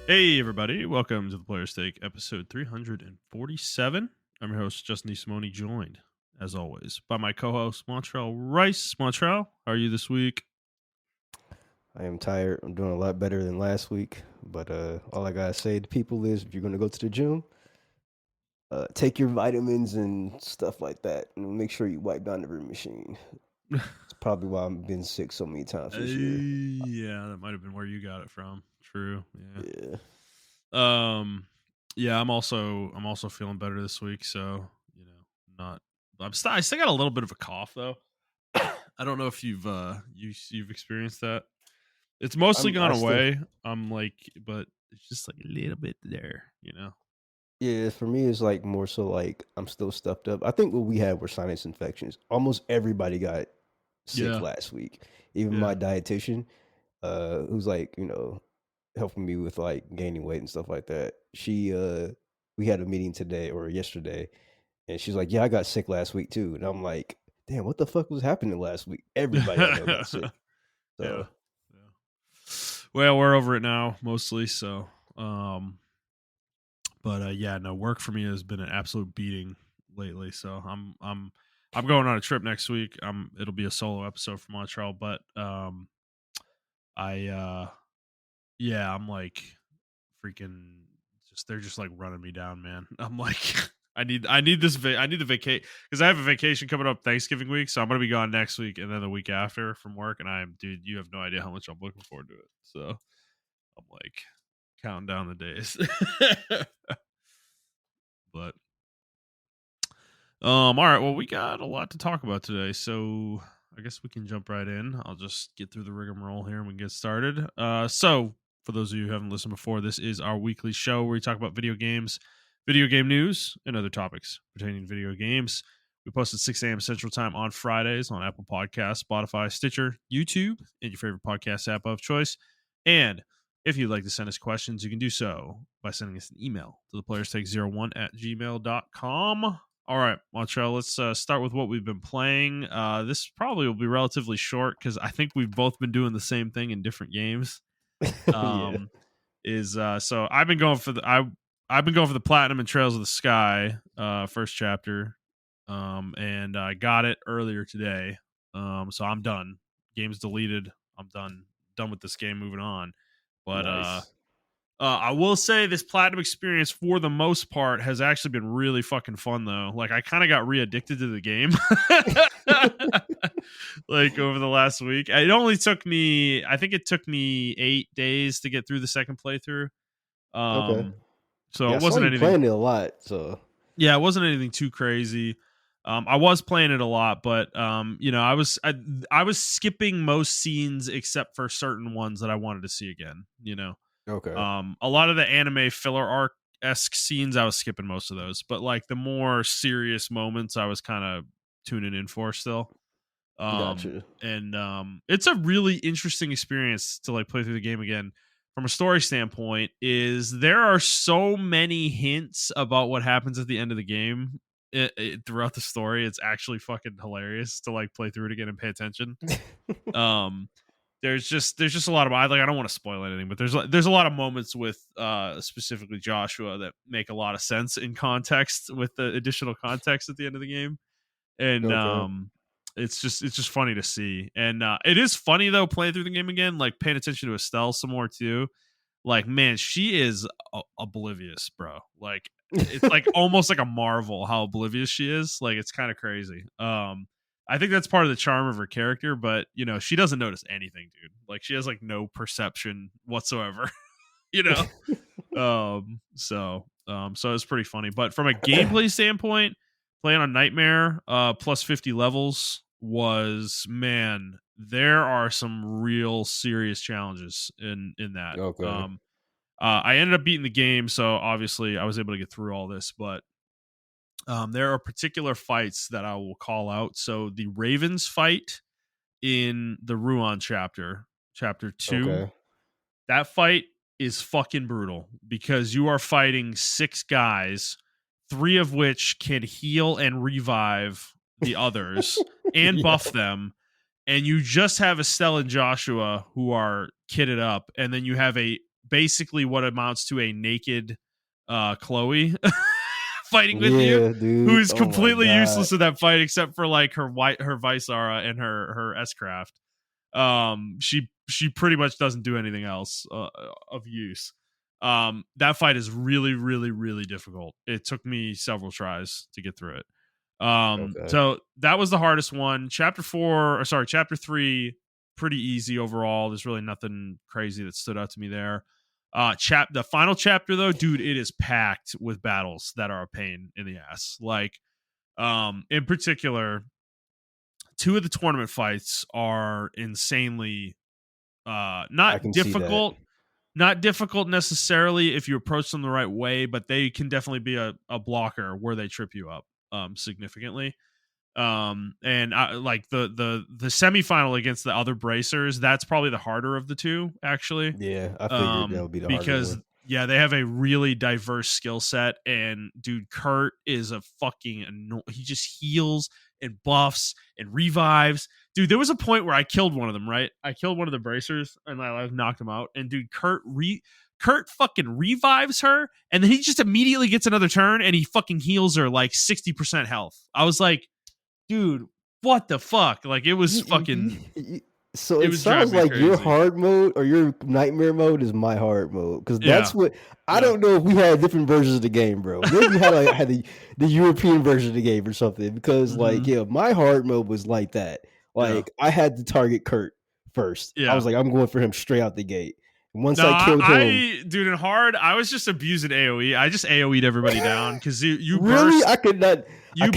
Hey, everybody. Welcome to the Player's Take, episode 347. I'm your host, Justin and Montrell, joined, as always, by my co host, Montrell Rice. Montrell, how are you this week? I am tired. I'm doing a lot better than last week. But all I gotta say to people is, if you're gonna go to the gym, take your vitamins and stuff like that, and make sure you wipe down the room machine. It's probably why I've been sick so many times this year. Yeah, that might have been where you got it from. True. Yeah. Yeah, Yeah, I'm also feeling better this week, so, not I still got a little bit of a cough though. I don't know if you've experienced that. It's mostly I'm. gone I still. away. I'm like, but it's just like a little bit there. Yeah, for me, it's like more so like I'm still stuffed up. I think what we had were sinus infections. Almost everybody got sick Yeah. last week. Even Yeah. my dietitian, who's like, helping me with like gaining weight and stuff like that. We had a meeting today or yesterday, and she's like, "Yeah, I got sick last week too." And I'm like, "Damn, what the fuck was happening last week?" Everybody I know got sick. Yeah. So Yeah. Well, we're over it now mostly, so but yeah, no, work for me has been an absolute beating lately. So I'm going on a trip next week. It'll be a solo episode from Montreal, but I yeah, I'm like freaking just they're just like running me down, man. I'm like I need the vacate because I have a vacation coming up Thanksgiving week, so I'm gonna be gone next week and then the week after from work, and dude, you have no idea how much I'm looking forward to it. So I'm like counting down the days. But all right, well, we got a lot to talk about today, so I guess we can jump right in. I'll just get through the rigmarole here and we can get started. So for those of you who haven't listened before, this is our weekly show where we talk about video games, video game news, and other topics pertaining to video games. We post at 6 a.m. Central Time on Fridays on Apple Podcasts, Spotify, Stitcher, YouTube, and your favorite podcast app of choice. And if you'd like to send us questions, you can do so by sending us an email to theplayerstake01@gmail.com. All right, Montreal, let's start with what we've been playing. This probably will be relatively short because I think we've both been doing the same thing in different games. yeah, Um, so I've been going for the Platinum and Trails of the Sky first chapter, and I got it earlier today. So I'm done. Game's deleted. I'm done with this game. Moving on. But nice. I will say this platinum experience for the most part has actually been really fucking fun though. Like I kind of got re-addicted to the game. Like over the last week. It only took me I think it took me 8 days to get through the second playthrough. Okay. So Yeah, I it saw wasn't you anything playing it a lot. So yeah, it wasn't anything too crazy. I was playing it a lot, but I was skipping most scenes except for certain ones that I wanted to see again. okay, A lot of the anime filler arc esque scenes, I was skipping most of those, but like the more serious moments, I was kind of tuning in for still. gotcha. And It's a really interesting experience to like play through the game again. From a story standpoint, is there are so many hints about what happens at the end of the game throughout the story. It's actually fucking hilarious to like play through it again and pay attention. Um, there's just a lot of I don't want to spoil anything, but there's a lot of moments with specifically Joshua that make a lot of sense in context with the additional context at the end of the game, and Okay. it's just funny to see, and it is funny though playing through the game again, like paying attention to Estelle some more too. Like man, she is oblivious, bro. Like it's like almost like a marvel how oblivious she is. Like it's kind of crazy. I think that's part of the charm of her character, but she doesn't notice anything, dude. Like she has like no perception whatsoever, you know? So it's pretty funny. But from a gameplay standpoint, playing on Nightmare, plus 50 levels was man, there are some real serious challenges in that. Okay. I ended up beating the game, so obviously I was able to get through all this, but there are particular fights that I will call out. So the Ravens fight in the Ruan chapter 2, Okay. that fight is fucking brutal because you are fighting 6 guys, 3 of which can heal and revive the others and Yeah. buff them. And you just have Estelle and Joshua who are kitted up, and then you have a basically what amounts to a naked Chloe fighting with you, Yeah, who dude. is Oh my completely god. useless in that fight except for like her Visara and her S-Craft. She pretty much doesn't do anything else of use. That fight is really, really, really difficult. It took me several tries to get through it. Okay. So that was the hardest one. Chapter 3, pretty easy overall. There's really nothing crazy that stood out to me there. The final chapter though, dude, it is packed with battles that are a pain in the ass. Like, in particular, 2 of the tournament fights are insanely I can see that. not difficult necessarily if you approach them the right way, but they can definitely be a blocker where they trip you up significantly. And I like the semifinal against the other bracers, that's probably the harder of the 2 actually. Yeah, I figured that would be the harder Because one. yeah, they have a really diverse skill set, and dude, Kurt is a fucking he just heals and buffs and revives. Dude, there was a point where I killed one of them, right? I killed one of the bracers and I knocked him out. And dude, Kurt fucking revives her, and then he just immediately gets another turn and he fucking heals her like 60% health. I was like, dude, what the fuck? Like, it was fucking. So It it was driving sounds me like your crazy. hard mode or your nightmare mode is my hard mode, because Yeah. that's what I Yeah. don't know if we had different versions of the game, bro. Maybe we had the European version of the game or something. Because like, Mm-hmm. yeah, my hard mode was like that. Yeah. Like I had to target Kurt first. I Yeah. was like, I'm going for him straight out the gate. And once No, I killed him, dude, in hard, I was just abusing AoE. I just AoE'd everybody down because you really, burst, I you could not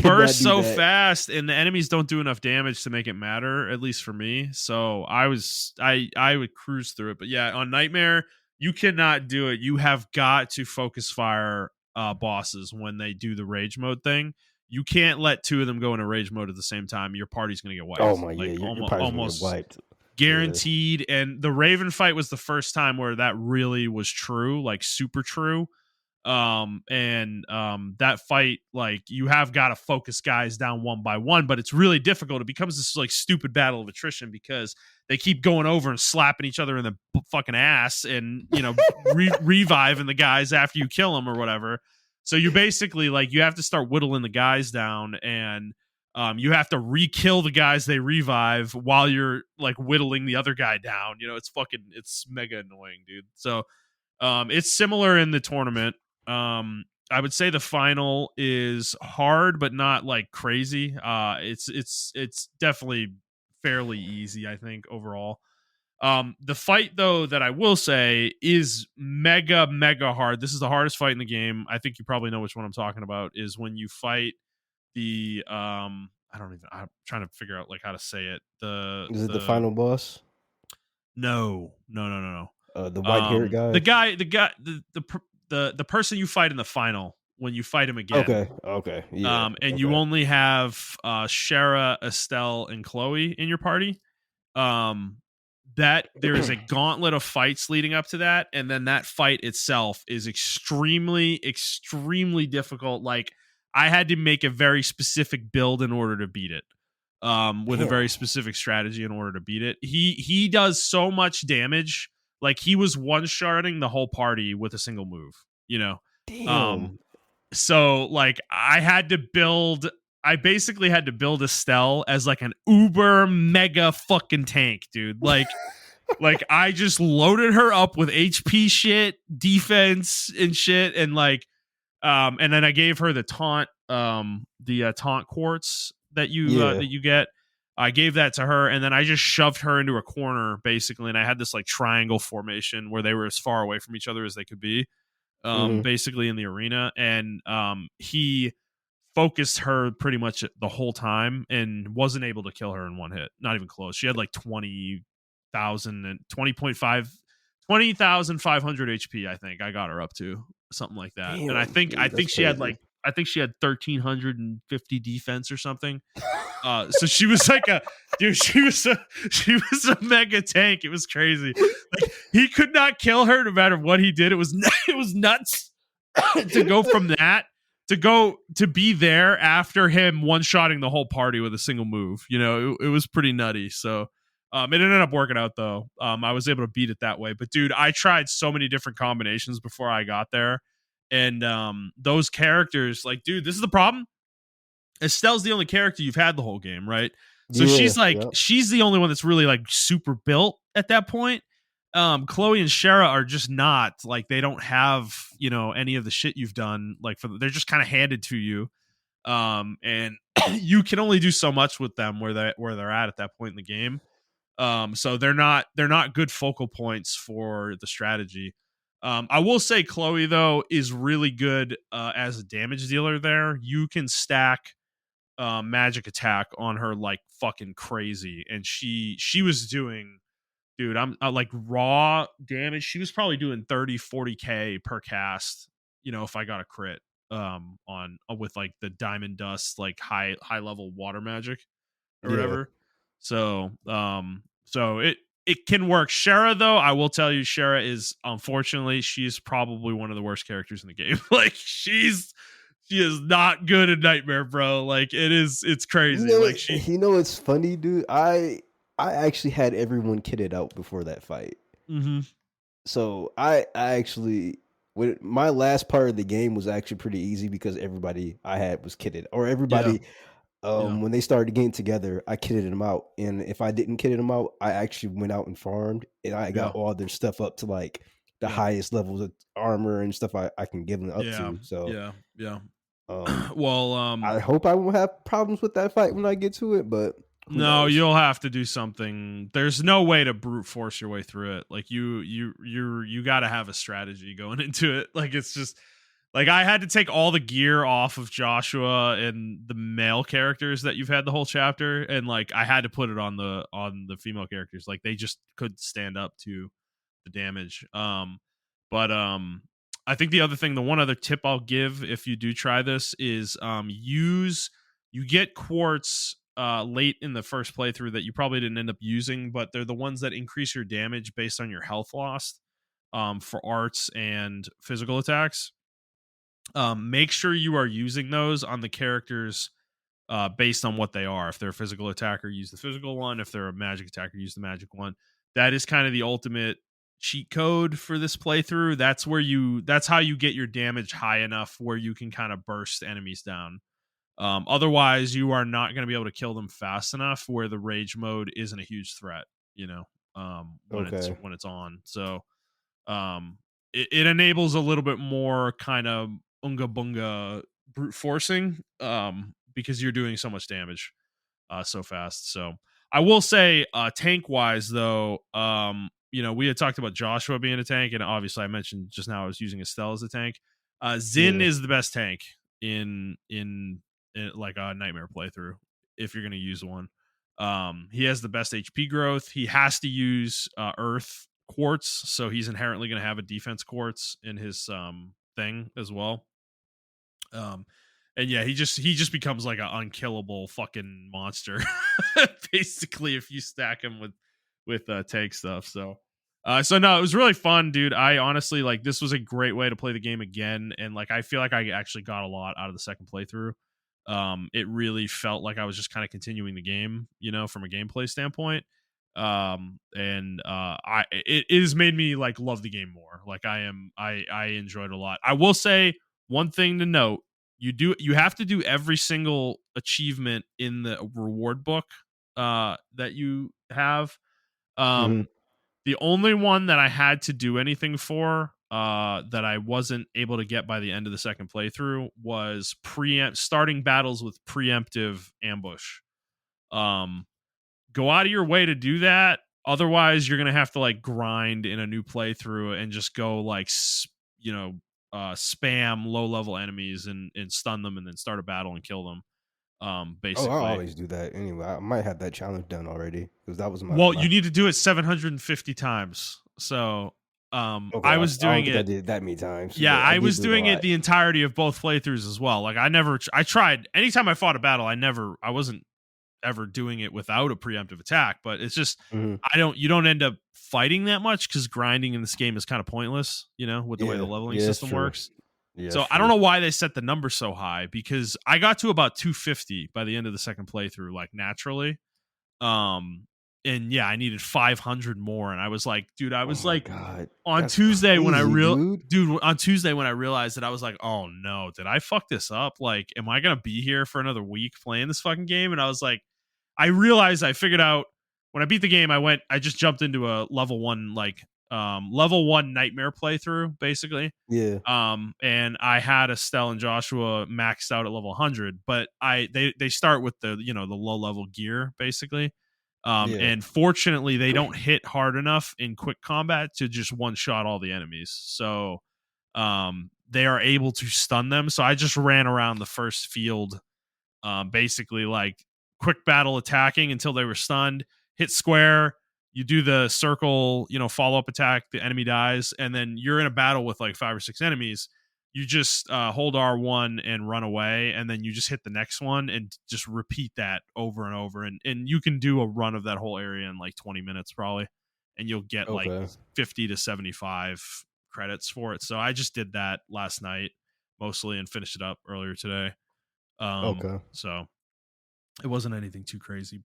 burst do so that. fast, and the enemies don't do enough damage to make it matter. At least for me. So I would cruise through it. But yeah, on Nightmare, you cannot do it. You have got to focus fire bosses when they do the rage mode thing. You can't let 2 of them go into rage mode at the same time. Your party's gonna get Oh wiped. my, yeah, Like your almost probably gonna get almost wiped. Yeah. guaranteed. And the Raven fight was the first time where that really was true, like super true. That fight, like, you have got to focus guys down one by one, but it's really difficult. It becomes this like stupid battle of attrition because they keep going over and slapping each other in the fucking ass, and reviving the guys after you kill them or whatever. So you're basically like, you have to start whittling the guys down, and you have to re-kill the guys they revive while you're like whittling the other guy down. It's mega annoying, dude. So it's similar in the tournament. I would say the final is hard, but not like crazy. It's definitely fairly easy, I think, overall. The fight though that I will say is mega mega hard. This is the hardest fight in the game. I think you probably know which one I'm talking about. Is when you fight the I'm trying to figure out like how to say it. Is it the final boss? No. The white haired guy. The person you fight in the final when you fight him again. Okay, yeah. And you only have Shara, Estelle, and Chloe in your party. That there is a gauntlet of fights leading up to that, and then that fight itself is extremely, extremely difficult. Like, I had to make a very specific build in order to beat it. With a very specific strategy in order to beat it. He does so much damage. Like, he was one-shotting the whole party with a single move, Damn. So like I basically had to build Estelle as like an uber mega fucking tank, dude. Like I just loaded her up with HP shit, defense and shit, and like and then I gave her the taunt taunt quartz that you get. I gave that to her, and then I just shoved her into a corner basically, and I had this like triangle formation where they were as far away from each other as they could be, basically in the arena, and he focused her pretty much the whole time and wasn't able to kill her in one hit. Not even close. She had like 20,000 and 20,500 HP. I think I got her up to something like that. Damn, And I think that's she had crazy. like, I think she had 1,350 defense or something. So she was like she was a mega tank. It was crazy. Like, he could not kill her no matter what he did. It was nuts to go from that to be there after him one-shotting the whole party with a single move. It was pretty nutty. So It ended up working out though. I was able to beat it that way. But dude, I tried so many different combinations before I got there, and those characters, like, dude, this is the problem. Estelle's the only character you've had the whole game, right? So Yeah, yeah, she's the only one that's really like super built at that point. Chloe and Shara are just not like, they don't have, any of the shit you've done. Like, they're just kind of handed to you. And you can only do so much with them where they're at that point in the game. So they're not good focal points for the strategy. I will say Chloe though is really good as a damage dealer. There, you can stack magic attack on her like fucking crazy, and she was doing, dude, I'm like raw damage. She was probably doing 30-40k per cast, if I got a crit on with like the diamond dust, like high level water magic or yeah. whatever. So it can work. Shara though, I will tell you, Shara is, unfortunately, she's probably one of the worst characters in the game. Like, she is not good at Nightmare, bro. Like, it's crazy. Like, It's funny, dude. I actually had everyone kitted out before that fight. mm-hmm. So I actually, with my last part of the game was actually pretty easy because everybody I had was kitted, or Yeah, everybody yeah, when they started getting together, I kitted them out. And if I didn't kit them out, I actually went out and farmed, and I yeah, got all their stuff up to like the yeah, highest levels of armor and stuff I can give them up yeah, to. So yeah, yeah. um Well, I hope I won't have problems with that fight when I get to it, but who no, knows? you'll have to do something. There's no way to brute force your way through it. Like, you got to have a strategy going into it. Like, it's just like, I had to take all the gear off of Joshua and the male characters that you've had the whole chapter, and like, I had to put it on the female characters. Like, they just couldn't stand up to the damage. But I think the one other tip I'll give if you do try this is you get quartz late in the first playthrough that you probably didn't end up using, but they're the ones that increase your damage based on your health lost, for arts and physical attacks. Make sure you are using those on the characters based on what they are. If they're a physical attacker, use the physical one. If they're a magic attacker, use the magic one. That is kind of the ultimate cheat code for this playthrough. That's how you get your damage high enough where you can kind of burst enemies down. Otherwise, you are not going to be able to kill them fast enough where the rage mode isn't a huge threat, Okay. when it's on. So it enables a little bit more kind of unga bunga brute forcing, because you're doing so much damage so fast. So I will say, tank wise though, we had talked about Joshua being a tank, and obviously I mentioned just now I was using Estelle as a tank. Zin Yeah. is the best tank in like a Nightmare playthrough if you're going to use one. He has the best HP growth. He has to use Earth quartz, so he's inherently going to have a defense quartz in his thing as well. And yeah, he just becomes like an unkillable fucking monster basically if you stack him with tank stuff. So no, it was really fun, dude. I honestly, like, this was a great way to play the game again, and like, I feel like I actually got a lot out of the second playthrough. It really felt like I was just kind of continuing the game, from a gameplay standpoint. And it has made me like love the game more. Like, I enjoyed it a lot. I will say one thing to note: you have to do every single achievement in the reward book that you have. Hmm. The only one that I had to do anything for, that I wasn't able to get by the end of the second playthrough, was starting battles with preemptive ambush. Um, Go out of your way to do that. Otherwise, you're gonna have to like grind in a new playthrough and just go like spam low level enemies and stun them and then start a battle and kill them. Oh, I Basically. always do that anyway. I might have that challenge done already because that was Well, my. you need to do it 750 times. So Okay, I I was don't doing think I it. did it that many times, Yeah, but I I did was do it a doing it lot. the entirety of both playthroughs as well. Like, I tried anytime I fought a battle, I wasn't ever doing it without a preemptive attack, but it's just, Hmm. you don't end up fighting that much because grinding in this game is kind of pointless, with the way the Yeah, leveling yeah, that's system true. works. Yeah, that's So I don't true. know why they set the number so high, because I got to about 250 by the end of the second playthrough, like, naturally. Um and yeah, I needed 500 more, and I was like, dude, I Oh was my like god, on that's Tuesday when crazy, dude. on Tuesday when I realized that, I was like, oh no, did I fuck this up? Like, am I gonna be here for another week playing this fucking game? And I was like, I realized I figured out when I beat the game, I just jumped into a level one nightmare playthrough, basically. Yeah, And I had Estelle and Joshua maxed out at level 100, but they start with the the low level gear, basically. yeah. And fortunately, they don't hit hard enough in quick combat to just one shot all the enemies. So they are able to stun them. So I just ran around the first field, basically like quick battle attacking until they were stunned. Hit square, you do the circle, follow up attack. The enemy dies, and then you're in a battle with like 5 or 6 enemies. You just hold R1 and run away, and then you just hit the next one and just repeat that over and over. And you can do a run of that whole area in like 20 minutes probably, and you'll get like Okay, 50 to 75 credits for it. So I just did that last night mostly and finished it up earlier today. okay. So it wasn't anything too crazy,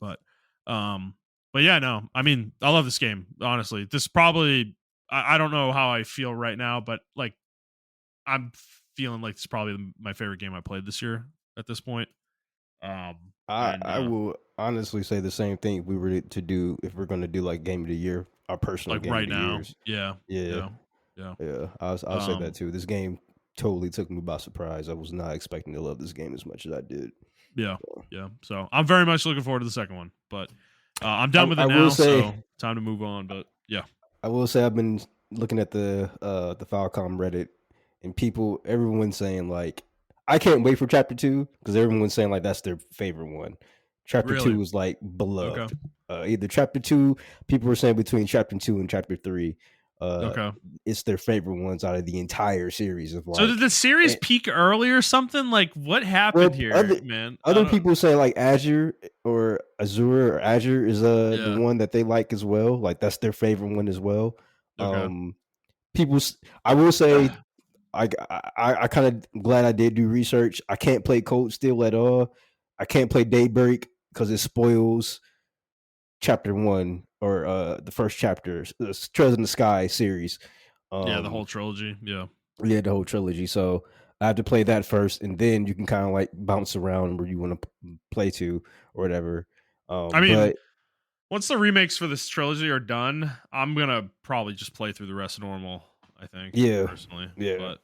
um, but yeah, no, I mean, I love this game. Honestly, this probably, I don't know how I feel right now, but like, I'm feeling like it's probably my favorite game I played this year at this point. Um, and I will honestly say the same thing if we were to do if we're gonna do like game of the year, our personal like game of right the now, years. yeah, Yeah, yeah, yeah, yeah. I'll say that um, too. This game totally took me by surprise. I was not expecting to love this game as much as I did. yeah, So, yeah. So I'm very much looking forward to the second one, but I'm done with I it will now, so say time to move on. But yeah, I've been looking at the Falcom Reddit and everyone's saying like I can't wait for chapter 2 because everyone's saying like that's their favorite one. Chapter really, 2 is like okay, beloved. Either chapter 2, people were saying between chapter 2 and chapter 3, uh, okay. it's their favorite ones out of the entire series of So did like. the series eh, peak early or something? Like, what happened Well, here, man? I other don't. people say like Azure is the Yeah. one that they like as well. Like that's their favorite one as well. Okay. Um, I will say I kind of glad I did do research. I can't play Cold Steel at all. I can't play Daybreak because it spoils chapter 1 or the first chapter, Trails in the Sky series. Yeah, the whole Um, trilogy. Yeah. yeah, the whole trilogy. So I have to play that first, and then you can kind of like bounce around where you want to play to or whatever. I mean, But once the remakes for this trilogy are done, I'm gonna probably just play through the rest of normal. I think yeah, personally, yeah, but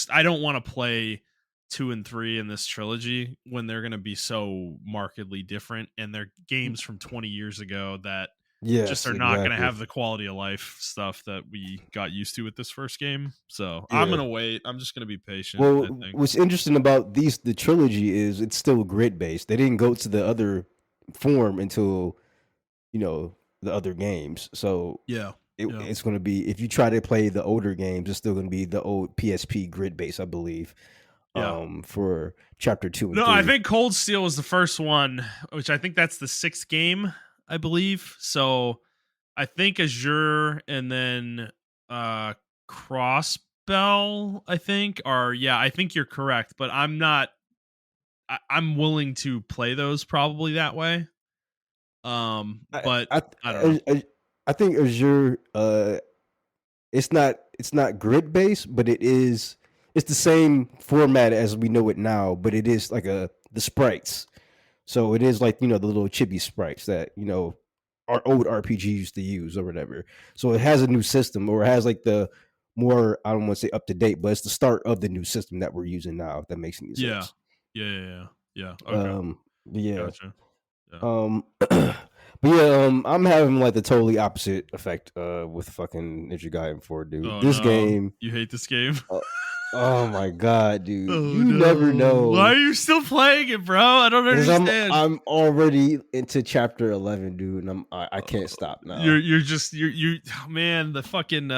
I don't want to play 2 and 3 in this trilogy when they're gonna be so markedly different, and they're games from 20 years ago that just yes, are not gonna exactly. have the quality of life stuff that we got used to with this first game. So I'm Yeah. gonna wait. I'm just gonna be patient, Well, I think. what's interesting about the trilogy is it's still grid based. They didn't go to the other form until the other games. So Yeah. Yeah. it's going to be if you try to play the older games, it's still going to be the old PSP grid base, I believe. Yeah. For chapter 2 and No, I 3. think Cold Steel was the first one, which I think that's the 6th game, I believe. So I think Azure and then Crossbell, I think, are yeah, I think you're correct, but I'm not I'm willing to play those probably that way. I But I I don't know. I think Azure it's not grid based, but it's the same format as we know it now, but it is like the sprites. So it is like the little chibi sprites that our old RPG used to use or whatever. So it has a new system, or it has like the more, I don't want to say up to date, but it's the start of the new system that we're using now. If that makes any Yeah. sense. Yeah, yeah, yeah. Yeah. Okay. But yeah. Gotcha. Yeah. But yeah, I'm having like the totally opposite effect with fucking Ninja Gaiden 4, dude. Oh This no. game, You hate this game? uh, oh my god, dude, Oh you never no. Why know. are you still playing it, bro? I don't Because understand. I'm already into chapter 11, dude, and I can't stop now. You're just you man, the fucking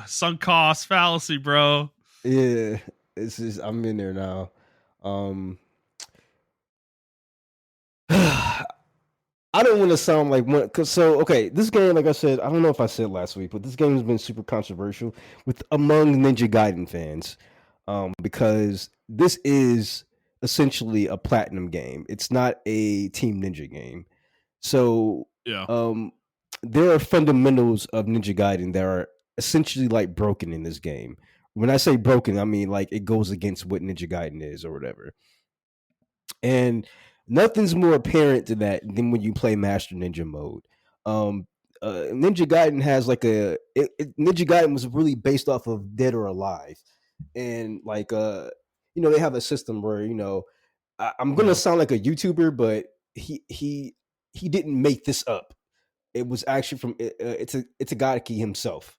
sunk cost fallacy, bro. Yeah, it's just I'm in there now. Um, I don't want to sound like one, cause okay, this game, like I said, I don't know if I said last week, but this game has been super controversial with among Ninja Gaiden fans, because this is essentially a platinum game. It's not a Team Ninja game. So Yeah. um, there are fundamentals of Ninja Gaiden that are essentially like broken in this game. When I say broken, I mean like it goes against what Ninja Gaiden is or whatever. And nothing's more apparent to that than when you play Master Ninja mode. Um, Ninja Gaiden has like Ninja Gaiden was really based off of Dead or Alive, and like they have a system where I'm gonna Yeah. sound like a YouTuber, but he didn't make this up. It was actually from it's a Godaki himself.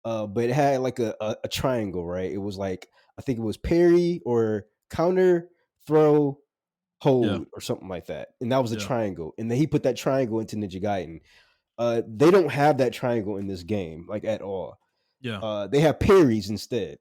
But it had like a triangle, right? It was like I think it was parry or counter, throw, Yeah. hold, or something like that, and that was a Yeah. triangle. And then he put that triangle into Ninja Gaiden. They don't have that triangle in this game, like at all. Yeah. They have parries instead,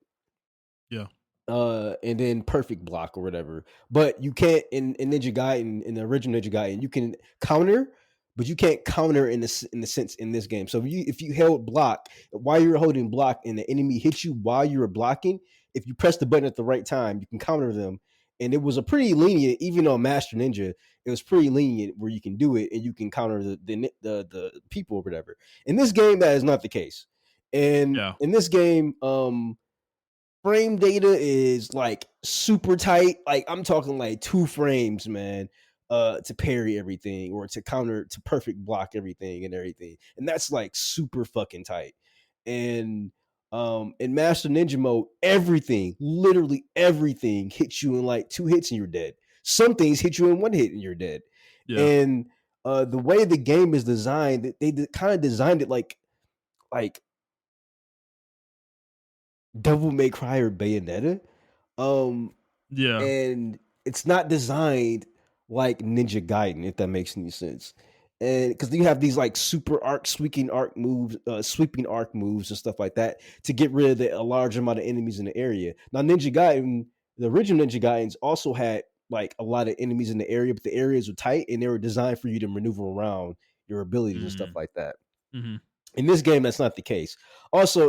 Yeah. and then perfect block or whatever. But you can't in Ninja Gaiden, in the original Ninja Gaiden, you can counter, but you can't counter in the sense in this game. So if you held block while you're holding block and the enemy hits you while you were blocking, if you press the button at the right time, you can counter them. And it was a pretty lenient, even on Master Ninja, it was pretty lenient where you can do it and you can counter the people or whatever. In this game, that is not the case. And Yeah. in this game, frame data is like super tight. Like I'm talking like 2 frames, man, to parry everything or to counter to perfect block everything and everything. And that's like super fucking tight. And in Master Ninja mode, everything, literally everything hits you in like 2 hits and you're dead. Some things hit you in 1 hit and you're dead. Yeah. And the way the game is designed, they kind of designed it like Devil May Cry or Bayonetta. Um, Yeah. and it's not designed like Ninja Gaiden, if that makes any sense. And because you have these like super arc sweeping arc moves and stuff like that to get rid of a large amount of enemies in the area. Now, Ninja Gaiden, the original Ninja Gaidens also had like a lot of enemies in the area, but the areas were tight and they were designed for you to maneuver around your abilities and stuff Mm. like that. Mm-hmm. In this game, that's not the case. Also,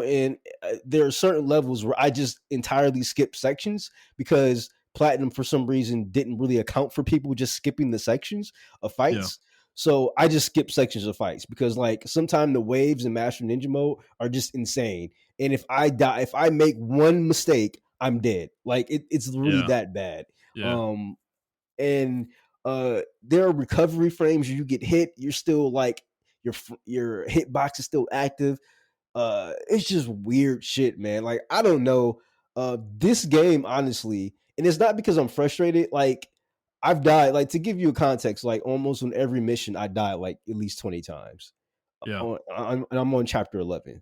there are certain levels where I just entirely skip sections because platinum, for some reason, didn't really account for people just skipping the sections of Yeah. fights. So I just skip sections of fights because, like, sometimes the waves in Master Ninja mode are just insane. And if I die, if I make one mistake, I'm dead. Like it's really Yeah. that bad. Yeah. Um, and there are recovery frames. You get hit, you're still like your hitbox is still active. It's just weird shit, man. Like I don't know. This game, honestly, and it's not because I'm frustrated. Like I've died. Like to give you a context, like almost on every mission, I died like at least 20 times. Yeah. And I'm on chapter 11.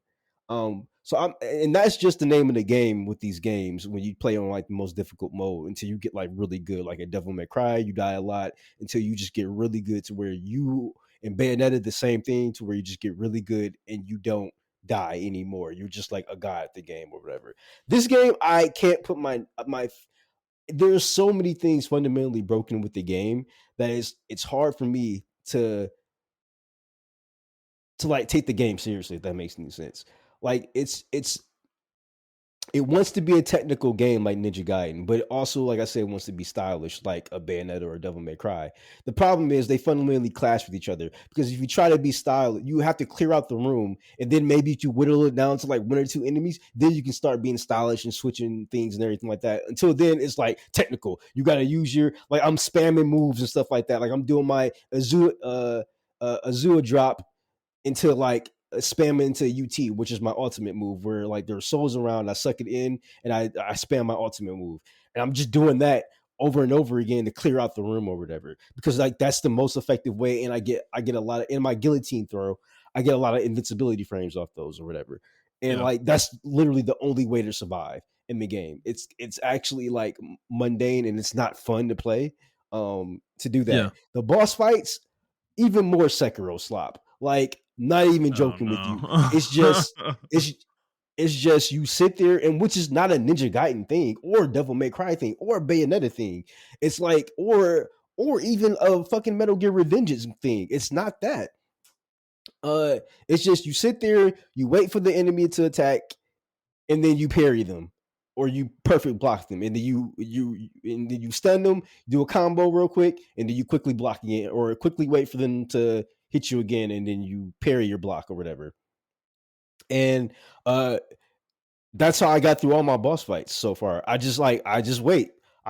So and that's just the name of the game with these games. When you play on like the most difficult mode, until you get like really good, like a Devil May Cry, you die a lot until you just get really good to where you and Bayonetta the same thing to where you just get really good and you don't die anymore. You're just like a god at the game or whatever. This game, I can't put my. There's so many things fundamentally broken with the game that it's hard for me to like take the game seriously, if that makes any sense. Like it wants to be a technical game like Ninja Gaiden, but it also, like I said, wants to be stylish like a Bayonetta or a Devil May Cry. The problem is they fundamentally clash with each other because if you try to be stylish, you have to clear out the room and then maybe you whittle it down to like 1 or 2 enemies. Then you can start being stylish and switching things and everything like that. Until then, it's like technical. You got to use your like I'm spamming moves and stuff like that. Like I'm doing my Azua drop into like spam into UT, which is my ultimate move, where like there are souls around, I suck it in, and I spam my ultimate move, and I'm just doing that over and over again to clear out the room or whatever, because like that's the most effective way, and I get a lot of in my guillotine throw, I get a lot of invincibility frames off those or whatever, and Yeah. like that's literally the only way to survive in the game. It's actually like mundane and it's not fun to play. To do Yeah. that, the boss fights even more Sekiro slop. Like, not even Oh joking with you. It's no. just it's it's just you sit there, and which is not a Ninja Gaiden thing or Devil May Cry thing or Bayonetta thing. It's like or even a fucking Metal Gear Revengeance thing. It's not that. It's just you sit there, you wait for the enemy to attack, and then you parry them. or you perfect block them, and then you stun them, do a combo real quick, and then you quickly block again, or quickly wait for them to hit you again, and then you parry your block or whatever. And that's how I got through all my boss fights so far. I just wait. I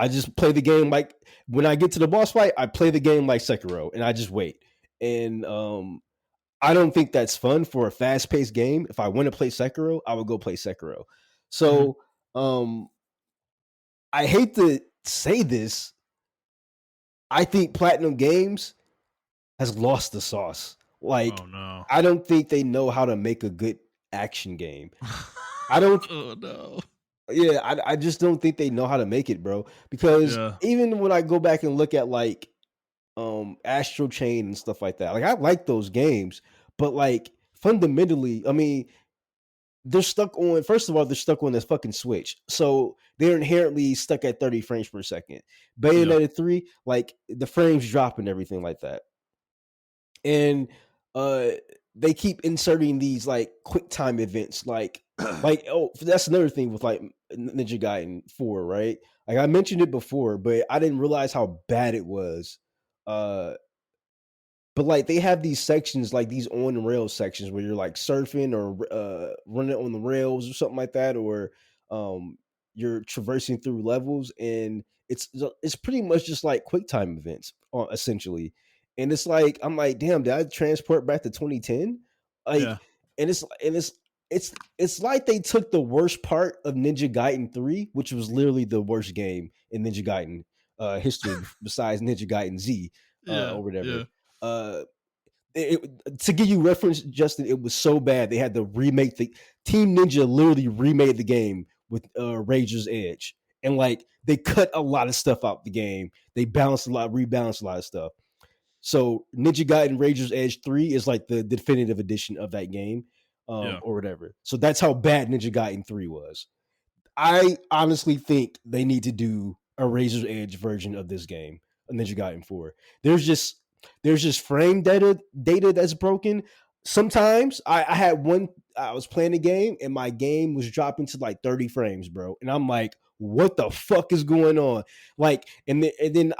just play the game like when I get to the boss fight, I play the game like Sekiro, and I just wait. And I don't think that's fun for a fast paced game. If I want to play Sekiro, I would go play Sekiro. So I hate to say this. I think Platinum Games has lost the sauce. Like, oh no, I don't think they know how to make a good action game. I don't. Oh no. Yeah, I just don't think they know how to make it, bro. Because even when I go back and look at like Astral Chain and stuff like that, like I like those games, but like fundamentally, I mean, they're stuck on, first of all, they're stuck on this fucking Switch. So they're inherently stuck at 30 frames per second. Bayonetta 3, like the frames drop and everything like that. And they keep inserting these like quick time events, like oh, that's another thing with like Ninja Gaiden 4, right? Like I mentioned it before, but I didn't realize how bad it was. But like they have these sections, like these on the rails sections where you're like surfing or running on the rails or something like that, or you're traversing through levels, and it's pretty much just like quick time events, essentially. And it's like I'm like, damn, did I transport back to 2010? Like, and it's like they took the worst part of Ninja Gaiden 3, which was literally the worst game in Ninja Gaiden history besides Ninja Gaiden Z or whatever. To give you reference, Justin, it was so bad they had to remake the Team Ninja literally remade the game with Rager's Edge, and like they cut a lot of stuff out the game. They rebalanced a lot of stuff. So Ninja Gaiden Rager's Edge 3 is like the definitive edition of that game, or whatever. So that's how bad Ninja Gaiden 3 was. I honestly think they need to do a Razor's Edge version of this game, a Ninja Gaiden 4. There's just frame data that's broken. Sometimes I had one, I was playing a game and my game was dropping to like 30 frames, bro. And I'm like, what the fuck is going on? Like, and then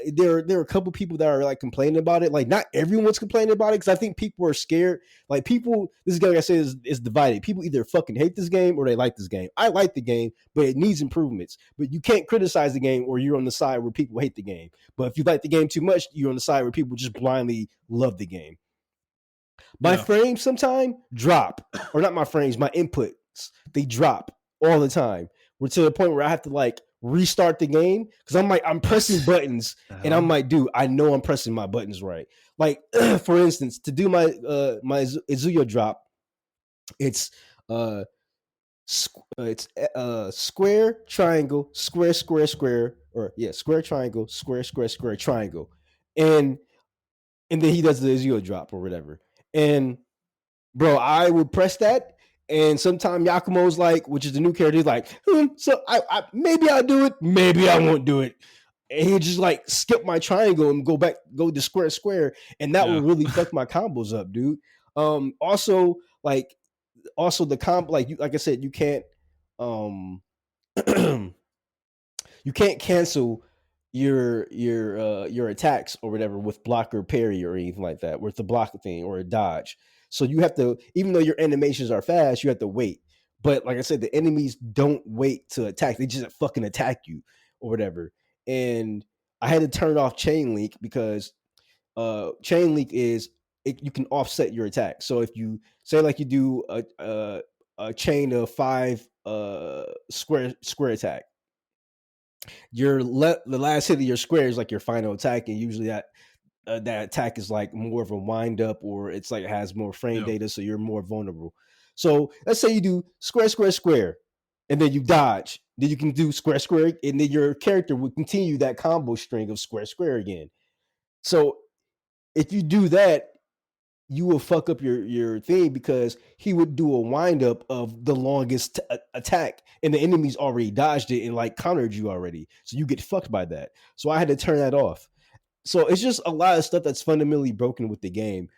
there are a couple people that are like complaining about it. Like, not everyone's complaining about it because I think people are scared. Like, people, this guy, like I said, is divided. People either fucking hate this game or they like this game. I like the game, but it needs improvements. But you can't criticize the game or you're on the side where people hate the game. But if you like the game too much, you're on the side where people just blindly love the game. My frames sometimes drop, or not my frames, my inputs, they drop all the time. We're to the point where I have to like restart the game because I'm pressing buttons and I'm like, dude, I know I'm pressing my buttons right. Like, for instance, to do my Izuya drop, it's square, triangle, square, square, square, or square, triangle, square, square, square, triangle, and then he does the Izuya drop or whatever. And bro, I would press that, and sometimes Yakumo's like, which is the new character, he's like, so I maybe I'll do it, maybe I won't do it. And he'd just like skip my triangle and go to square, square, and that would really fuck my combos up, dude. Also the comp, like I said, you can't you can't cancel your attacks or whatever with block or parry or anything like that, with the block thing or a dodge. So you have to, even though your animations are fast, you have to wait. But like I said, the enemies don't wait to attack; they just fucking attack you or whatever. And I had to turn off chain link because chain link is you can offset your attack. So if you say like you do a chain of 5 square attack, the last hit of your square is like your final attack, and usually that attack is like more of a wind up, or it's like it has more frame data, so you're more vulnerable. So let's say you do square, square, square, and then you dodge. Then you can do square, square, and then your character will continue that combo string of square, square again. So if you do that, you will fuck up your thing because he would do a wind up of the longest attack, and the enemy's already dodged it and like countered you already. So you get fucked by that. So I had to turn that off. So it's just a lot of stuff that's fundamentally broken with the game.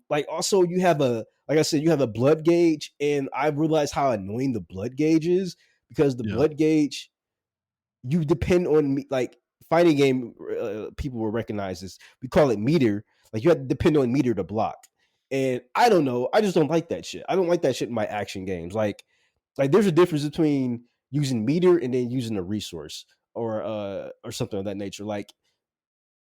Like also you have like I said, you have a blood gauge, and I realized how annoying the blood gauge is because the Yeah. blood gauge, you depend on me. Like fighting game, people will recognize this. We call it meter. Like you have to depend on meter to block. And I don't know. I just don't like that shit. I don't like that shit in my action games. Like there's a difference between using meter and then using a resource or something of that nature. Like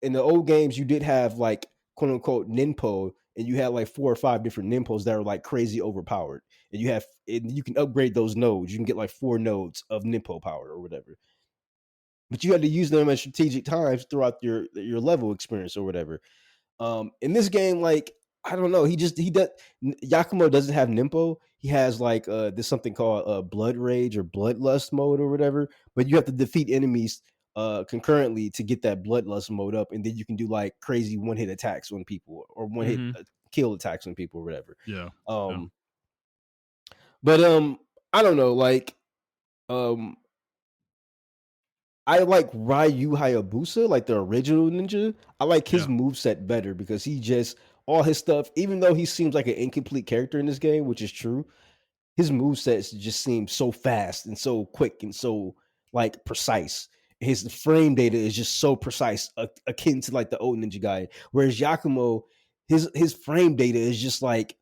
in the old games, you did have like quote unquote ninpo, and you had like 4 or 5 different ninpos that are like crazy overpowered. And you can upgrade those nodes. You can get like 4 nodes of ninpo power or whatever. But you had to use them at strategic times throughout your level experience or whatever. In this game, like I don't know, he does Yakumo doesn't have Nimpo. He has like there's something called blood rage or bloodlust mode or whatever. But you have to defeat enemies concurrently to get that bloodlust mode up, and then you can do like crazy one hit attacks on people or one hit Mm-hmm. kill attacks on people or whatever. Yeah. Yeah. Um, but I don't know, like um I like Ryu Hayabusa, like the original ninja. I like his Yeah. moveset better because he just all his stuff, even though he seems like an incomplete character in this game, which is true, his movesets just seem so fast and so quick and so like precise. His frame data is just so precise, akin to like the old ninja guy. Whereas Yakumo, his frame data is just like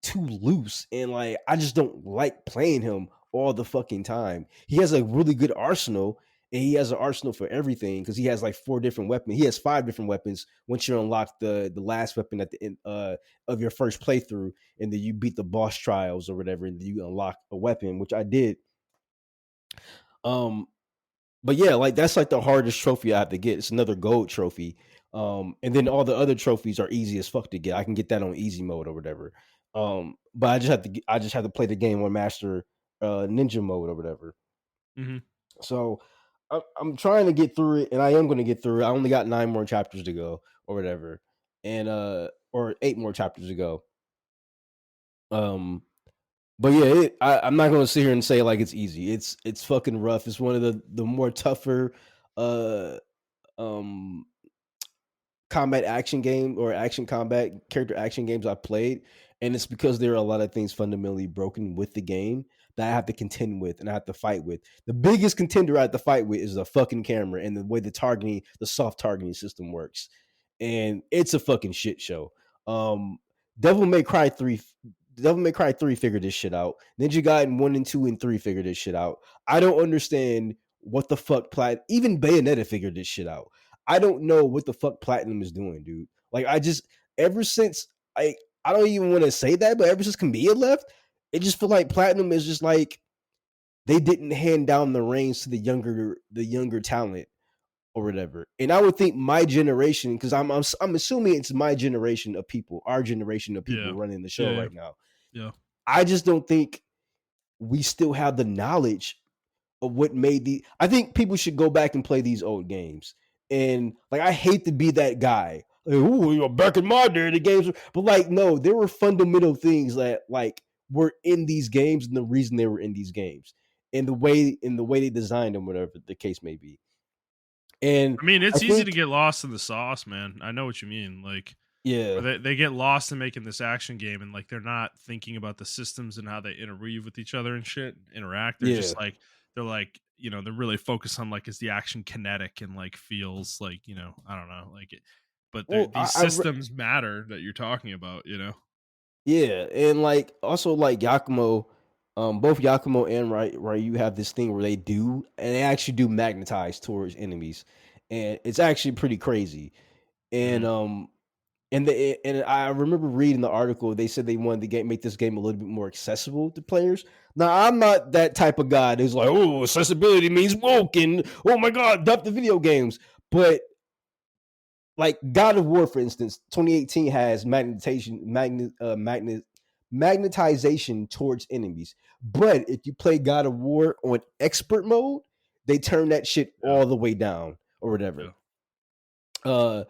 too loose, and like I just don't like playing him all the fucking time. He has a really good arsenal, and he has an arsenal for everything because he has like 4 different weapons. He has 5 different weapons once you unlock the last weapon at the end of your first playthrough, and then you beat the boss trials or whatever, and then you unlock a weapon, which I did. Um, but yeah, like that's like the hardest trophy I have to get. It's another gold trophy. And then all the other trophies are easy as fuck to get. I can get that on easy mode or whatever. But I just have to play the game on master ninja mode or whatever. Mm-hmm. So I'm trying to get through it, and I am going to get through it. I only got 9 more chapters to go or whatever, and or 8 more chapters to go. But yeah, I'm not going to sit here and say like it's easy. It's fucking rough. It's one of the more tougher uh um combat action game or action combat character action games I've played, and it's because there are a lot of things fundamentally broken with the game that I have to contend with and I have to fight with. The biggest contender I have to fight with is the fucking camera and the way the soft targeting system works, and it's a fucking shit show. Um, Devil May Cry 3. Devil May Cry 3 figured this shit out. Ninja Gaiden 1 and 2 and 3 figured this shit out. I don't understand what the fuck even Bayonetta figured this shit out. I don't know what the fuck Platinum is doing, dude. Like I just ever since I don't even want to say that, but ever since Camilla left, it just feel like Platinum is just like they didn't hand down the reins to the younger talent or whatever. And I would think my generation, because I'm assuming it's my generation of people, our generation of people Yeah. running the show Yeah. right now. Yeah. I just don't think we still have the knowledge of what made I think people should go back and play these old games. And like I hate to be that guy. Like, ooh, you know, back in my day, the games but like no, there were fundamental things that like were in these games and the reason they were in these games. And the way they designed them, whatever the case may be. And I mean, I it's easy to think get lost in the sauce, man. I know what you mean. Like, yeah, where they get lost in making this action game, and like they're not thinking about the systems and how they interweave with each other and shit, interact. They're yeah. just like they're really focused on like is the action kinetic and like feels like I don't know like it, but Well, these systems matter that you're talking about. yeah, and like also like Yakumo, both Yakumo and Ryu have this thing where they actually do magnetize towards enemies, and it's actually pretty crazy. And Hmm. and I remember reading the article. They said they wanted to make this game a little bit more accessible to players. Now I'm not that type of guy who's like, oh, accessibility means woke and oh my god, dump the video games. But like God of War, for instance, 2018 has magnetization towards enemies. But if you play God of War on expert mode, they turn that shit Yeah. all the way down or whatever. Yeah. Uh,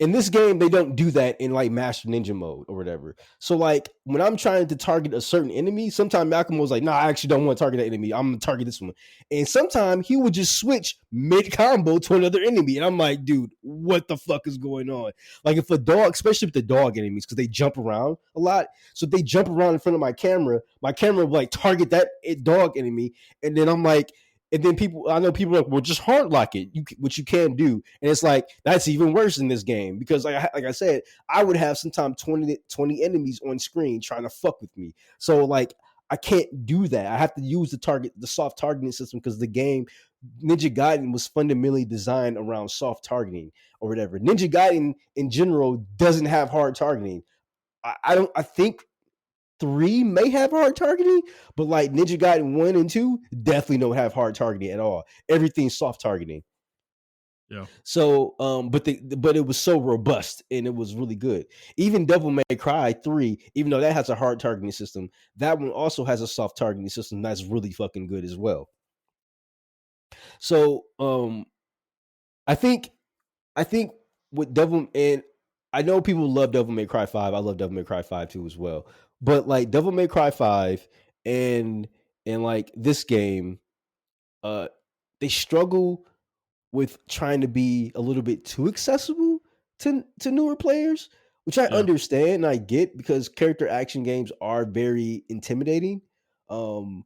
in this game they don't do that in like Master Ninja mode or whatever. So like when I'm trying to target a certain enemy, sometimes Malcolm was like, "Nah, I actually don't want to target that enemy. I'm gonna target this one." And sometimes he would just switch mid combo to another enemy, and I'm like, "Dude, what the fuck is going on?" Like if a dog, especially with the dog enemies, because they jump around a lot, so if they jump around in front of my camera will like target that dog enemy, and then I'm like, and then I know people are like, well, just hard lock it, which you can do. And it's like, that's even worse in this game because, like I said, I would have sometimes 20 enemies on screen trying to fuck with me. So, like, I can't do that. I have to use the soft targeting system because the game, Ninja Gaiden, was fundamentally designed around soft targeting or whatever. Ninja Gaiden in general doesn't have hard targeting. I think 3 may have hard targeting, but like Ninja Gaiden 1 and 2 definitely don't have hard targeting at all. Everything's soft targeting. Yeah. So, but it was so robust and it was really good. Even Devil May Cry 3, even though that has a hard targeting system, that one also has a soft targeting system that's really fucking good as well. So, I think with Devil, and I know people love Devil May Cry 5. I love Devil May Cry 5 too as well. But like Devil May Cry 5 and like this game, they struggle with trying to be a little bit too accessible to newer players, which I understand and I get because character action games are very intimidating. And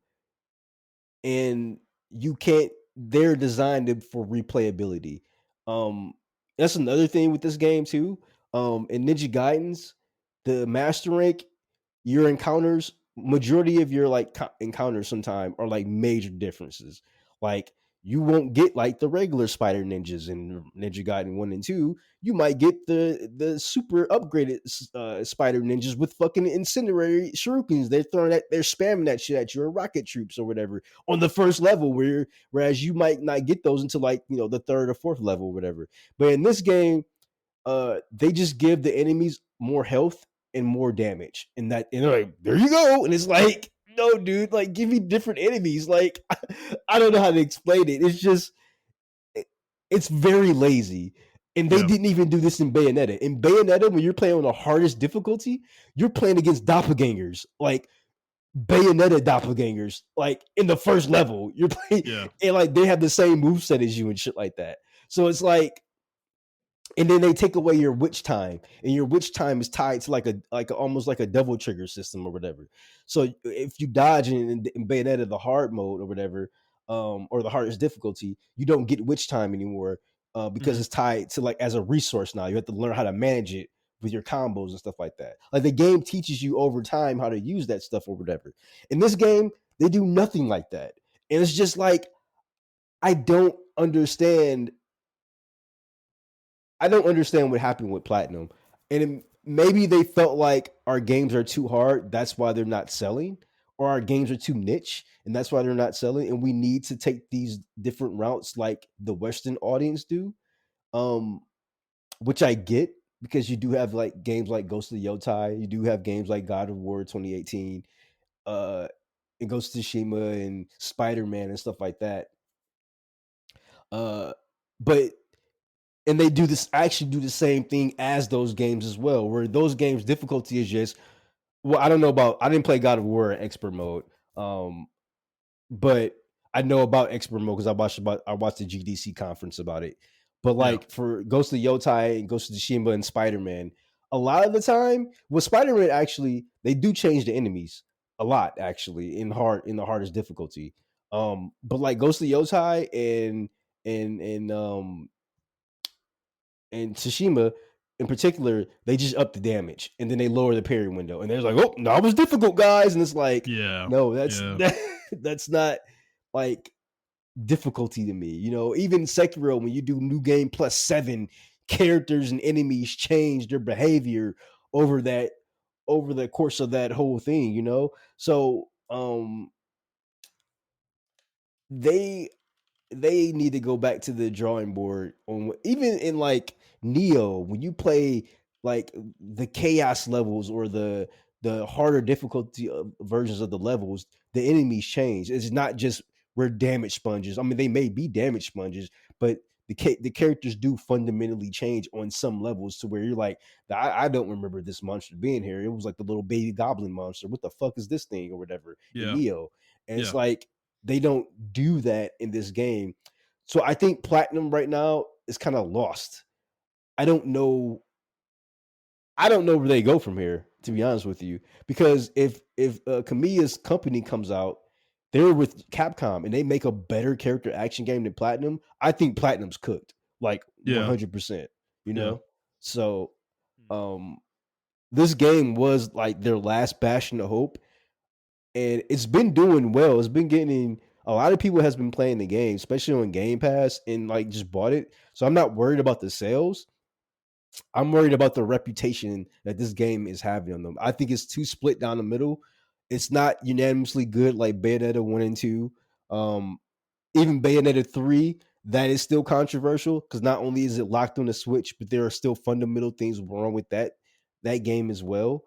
you can't, they're designed for replayability. That's another thing with this game too. In Ninja Gaidens, the master rank, your encounters, majority of your like encounters sometime are like major differences. Like you won't get like the regular spider ninjas in Ninja Gaiden 1 and 2. You might get the super upgraded spider ninjas with fucking incendiary shurikens. They're spamming that shit at your rocket troops or whatever on the first level, whereas you might not get those until like, you know, the third or fourth level or whatever. But in this game, they just give the enemies more health and more damage. And they're like, there you go. And it's like, no, dude, like give me different enemies. Like, I don't know how to explain it. It's just, it's very lazy. And they didn't even do this in Bayonetta. In Bayonetta, when you're playing on the hardest difficulty, you're playing against doppelgangers, like Bayonetta doppelgangers, like in the first level. You're playing, and like they have the same moveset as you and shit like that. So it's like, and then they take away your witch time, and your witch time is tied to like almost like a double trigger system or whatever. So if you dodge in Bayonetta the hard mode or whatever, or the hardest difficulty, you don't get witch time anymore because it's tied to like as a resource now. You have to learn how to manage it with your combos and stuff like that. Like the game teaches you over time how to use that stuff or whatever. In this game, they do nothing like that, and it's just like I don't understand what happened with Platinum. And maybe they felt like our games are too hard. That's why they're not selling. Or our games are too niche. And that's why they're not selling. And we need to take these different routes like the Western audience do. Which I get because you do have like games like Ghost of the Yotai. You do have games like God of War 2018. And Ghost of Tsushima and Spider-Man and stuff like that. But and they actually do the same thing as those games as well, where those games difficulty is just, well, I didn't play God of War in expert mode, but I know about expert mode because I watched the GDC conference about it. But like for Ghost of Yotai and Ghost of Tsushima and Spider-Man, a lot of the time with Spider-Man, actually they do change the enemies a lot actually in the hardest difficulty. But like Ghost of Yotai and Tsushima in particular, they just up the damage and then they lower the parry window. And they're like, oh, no, it was difficult, guys. And it's like, no, that's not like difficulty to me. You know, even Sekiro, when you do new game +7, characters and enemies change their behavior over the course of that whole thing, you know? So they need to go back to the drawing board on, even in like Neo, when you play like the chaos levels or the harder difficulty versions of the levels, the enemies change. It's not just we're damage sponges. I mean, they may be damage sponges, but the characters do fundamentally change on some levels to where you're like, I don't remember this monster being here. It was like the little baby goblin monster. What the fuck is this thing or whatever in Yeah. Neo? And it's Yeah. like they don't do that in this game. So I think Platinum right now is kind of lost. I don't know. I don't know where they go from here, to be honest with you. Because if Kamiya's company comes out, they're with Capcom and they make a better character action game than Platinum. I think Platinum's cooked, like Yeah. 100%. You Yeah. know, so um, this game was like their last bastion of hope, and it's been doing well. It's been getting a lot of people has been playing the game, especially on Game Pass, and like just bought it. So I'm not worried about the sales. I'm worried about the reputation that this game is having on them. I think it's too split down the middle. It's not unanimously good like Bayonetta 1 and 2. Even Bayonetta 3, that is still controversial because not only is it locked on the Switch, but there are still fundamental things wrong with that game as well.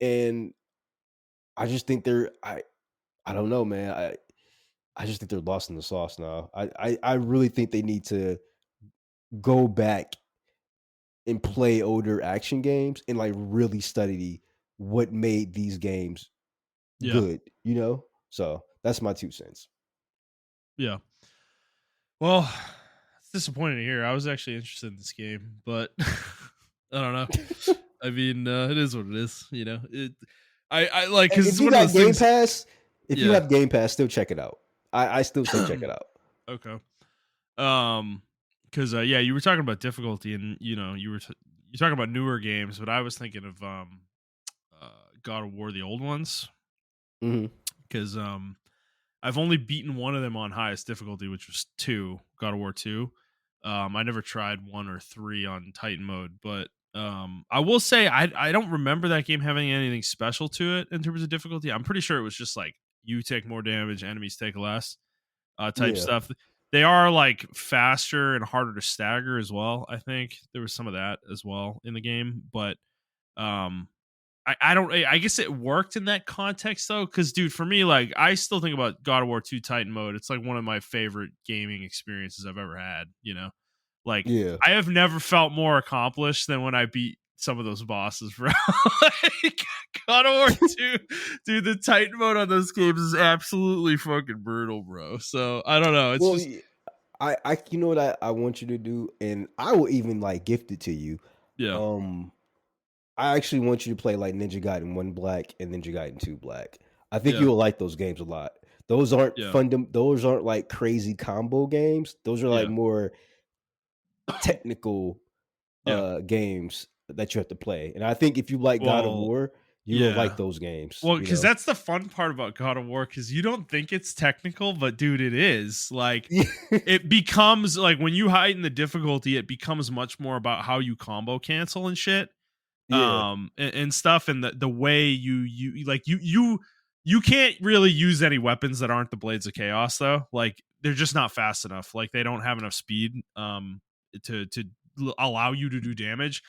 And I just think I don't know, man. I just think they're lost in the sauce now. I really think they need to go back and play older action games and like really study what made these games Yeah. good, you know? So that's my 2 cents. Yeah. Well, it's disappointing to hear. I was actually interested in this game, but I don't know. I mean, it is what it is. You know, I like because If it's you one of got those Game things. Pass, if you Yeah. have Game Pass, still check it out. I still say check it out. Okay. Because yeah, you were talking about difficulty, and you know, you're talking about newer games, but I was thinking of God of War, the old ones, Mm-hmm. because I've only beaten one of them on highest difficulty, which was 2, God of War 2. I never tried 1 or 3 on Titan mode, but I will say I don't remember that game having anything special to it in terms of difficulty. I'm pretty sure it was just like you take more damage, enemies take less, type Yeah. stuff. They are like faster and harder to stagger as well. I think there was some of that as well in the game, but um, I don't. I guess it worked in that context though, because dude, for me, like I still think about God of War 2 Titan mode. It's like one of my favorite gaming experiences I've ever had. You know, like Yeah. I have never felt more accomplished than when I beat some of those bosses, bro. Like, God of War 2, dude, the Titan mode on those games is absolutely fucking brutal, bro. So I don't know. It's Well, just I you know what I want you to do, and I will even like gift it to you. yeah, Um, I actually want you to play like Ninja Gaiden 1 Black and Ninja Gaiden 2 Black. I think yeah, you'll like those games a lot. Those aren't yeah, those aren't like crazy combo games. Those are like yeah, more technical yeah. games that you have to play. And I think if you like God of Well, War, you will like yeah. those games, Well, you because know. that's the fun part about God of War, because you don't think it's technical, but dude, it is. Like, it becomes like when you heighten the difficulty, it becomes much more about how you combo cancel and shit, Yeah. and stuff, and the way you like you can't really use any weapons that aren't the Blades of Chaos though. Like, they're just not fast enough. Like, they don't have enough speed to allow you to do damage,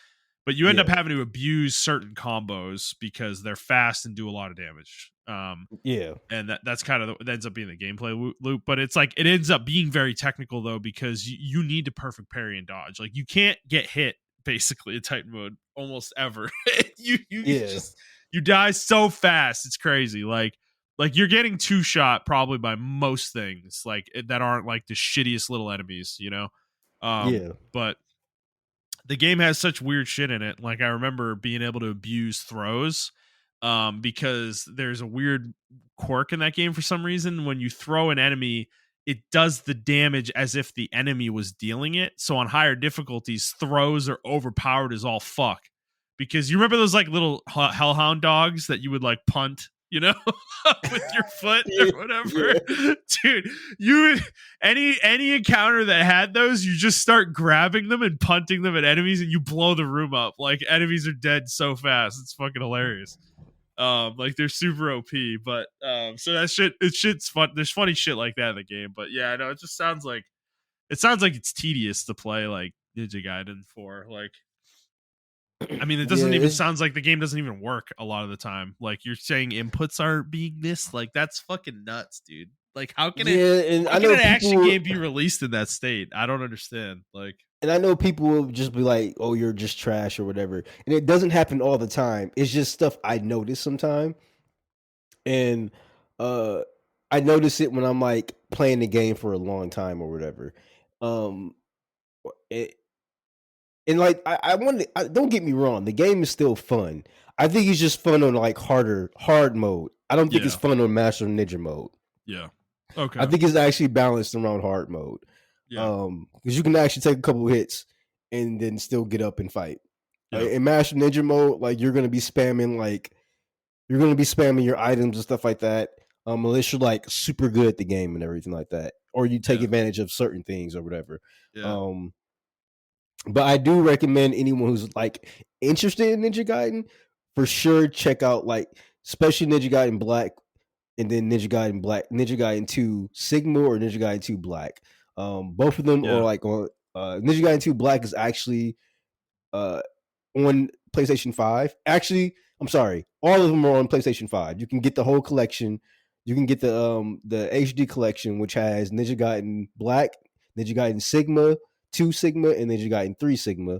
but you end up Yeah. having to abuse certain combos because they're fast and do a lot of damage. Yeah. And that's kind of that ends up being the gameplay loop. But it's like it ends up being very technical though, because you need to perfect parry and dodge. Like, you can't get hit basically in Titan mode almost ever. You Yeah. just you die so fast, it's crazy. Like you're getting two shot probably by most things like that aren't like the shittiest little enemies, you know. Yeah. But the game has such weird shit in it. Like, I remember being able to abuse throws, because there's a weird quirk in that game for some reason. When you throw an enemy, it does the damage as if the enemy was dealing it. So on higher difficulties, throws are overpowered as all fuck. Because you remember those like little hellhound dogs that you would like punt, you know, with your foot or Yeah. whatever. Yeah. Dude, you would any encounter that had those, you just start grabbing them and punting them at enemies, and you blow the room up. Like, enemies are dead so fast, it's fucking hilarious. Like, they're super OP, but so that shit's fun. There's funny shit like that in the game, but yeah, I know it just sounds like it's tedious to play like Ninja Gaiden 4. Like, I mean, it Yeah, doesn't even it's sounds like the game doesn't even work a lot of the time. Like you're saying inputs aren't being missed. Like that's fucking nuts, dude. Like yeah, and how I can know an people action will, game be released in that state? I don't understand. Like and I know people will just be like, "Oh, you're just trash" or whatever. And it doesn't happen all the time. It's just stuff I notice sometimes. And uh I notice it when I'm like playing the game for a long time or whatever. Um it, and like I want to, don't get me wrong, the game is still fun. I think it's just fun on like hard mode. I don't think it's yeah, fun on Master Ninja mode. yeah. I Okay. think it's actually balanced around hard mode. Yeah. Because you can actually take a couple hits and then still get up and fight. Yeah. In Master Ninja mode, like you're gonna be spamming your items and stuff like that. Unless you're like super good at the game and everything like that, or you take Yeah. advantage of certain things or whatever. Yeah. Um, but I do recommend anyone who's like interested in Ninja Gaiden for sure check out like especially Ninja Gaiden Black and then Ninja Gaiden 2 Sigma or Ninja Gaiden 2 Black. Both of them are Yeah. like on Ninja Gaiden 2 Black is actually uh on PlayStation 5. Actually, I'm sorry, all of them are on PlayStation 5. You can get the whole collection. You can get the HD collection, which has Ninja Gaiden Black, Ninja Gaiden Sigma, 2 Sigma, and Ninja Gaiden 3 Sigma.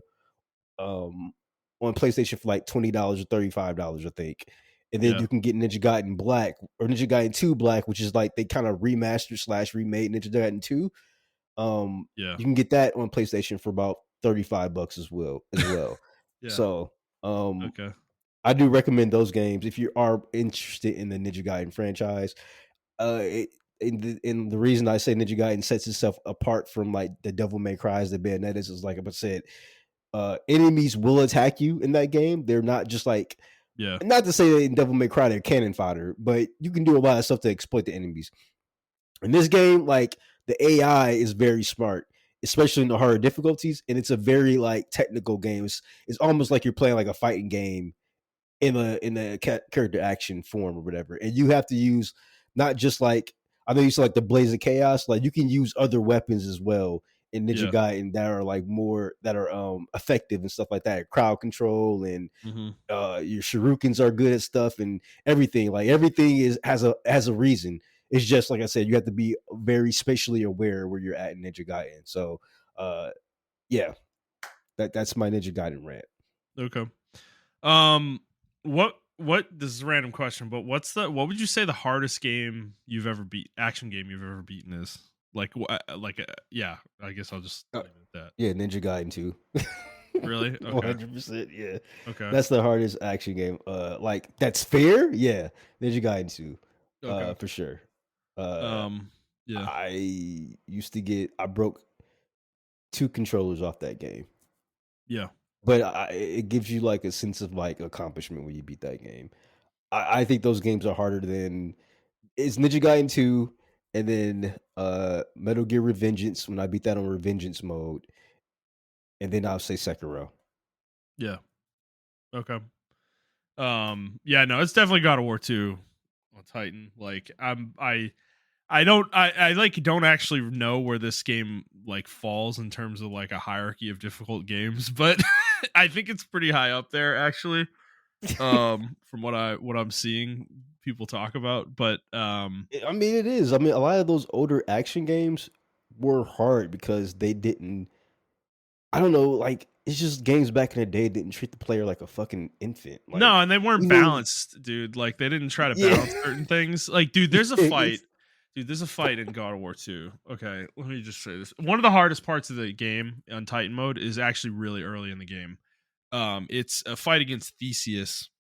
Um, on PlayStation for like $20 or $35, I think. And then Yeah. you can get Ninja Gaiden Black or Ninja Gaiden 2 Black, which is like they kind of remastered slash remade Ninja Gaiden 2. Yeah. You can get that on PlayStation for about $35 as well. Yeah. So Okay. I do recommend those games if you are interested in the Ninja Gaiden franchise. It, and the reason I say Ninja Gaiden sets itself apart from like the Devil May Cry's, the Bayonettas is like I said, enemies will attack you in that game. They're not just like, Yeah. not to say that in Devil May Cry they're cannon fodder, but you can do a lot of stuff to exploit the enemies. In this game, like the AI is very smart, especially in the harder difficulties, and it's a very like technical game. It's almost like you're playing like a fighting game in a character action form or whatever. And you have to use not just like I know you said like the Blaze of Chaos, like you can use other weapons as well in Ninja Yeah. Gaiden that are like more that are effective and stuff like that. Crowd control and Mm-hmm. your shurikens are good at stuff and everything. Like everything is has a reason. It's just like I said, you have to be very spatially aware where you're at in Ninja Gaiden. So yeah, that's my Ninja Gaiden rant. Okay. Um, what? This is a random question, but what would you say the hardest game you've ever beat? Action game you've ever beaten is yeah. I guess I'll just Uh, leave it at that. yeah, Ninja Gaiden 2. Really? Okay. 100%. Yeah. Okay. That's the hardest action game. Like that's fair. Yeah. Ninja Gaiden 2. Okay. For sure. Uh, Um. Yeah. I broke two controllers off that game. Yeah. But it gives you like a sense of like accomplishment when you beat that game. I think those games are harder than it's Ninja Gaiden 2 and then Metal Gear Revengeance when I beat that on Revengeance mode. And then I'll say Sekiro. Yeah. Okay. Yeah. No, it's definitely God of War 2 on Titan. Like I like don't actually know where this game like falls in terms of like a hierarchy of difficult games, but I think it's pretty high up there actually. From what I'm seeing people talk about, but I mean, it is. I mean, a lot of those older action games were hard because they didn't. I don't know. Like, it's just games back in the day didn't treat the player like a fucking infant. no, Like, and they weren't you know, balanced, dude. Like they didn't try to yeah, balance certain things. Like, dude, there's a fight. it's Dude, there's a fight in God of War 2. Okay, let me just say this. One of the hardest parts of the game on Titan mode is actually really early in the game. It's a fight against Theseus.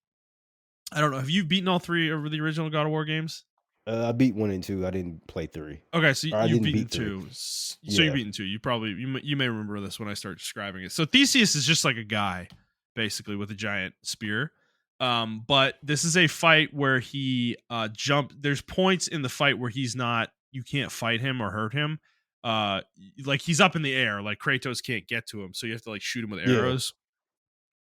I don't know. Have you beaten all three of the original God of War games? I beat 1 and 2. I didn't play 3, Okay, so or I you've didn't beaten beat 3. two. So you've Yeah, beaten two. You may remember this when I start describing it. So Theseus is just like a guy, basically with a giant spear. But this is a fight where he there's points in the fight where he's not. You can't fight him or hurt him. Like he's up in the air, like Kratos can't get to him, so you have to like shoot him with yeah. arrows.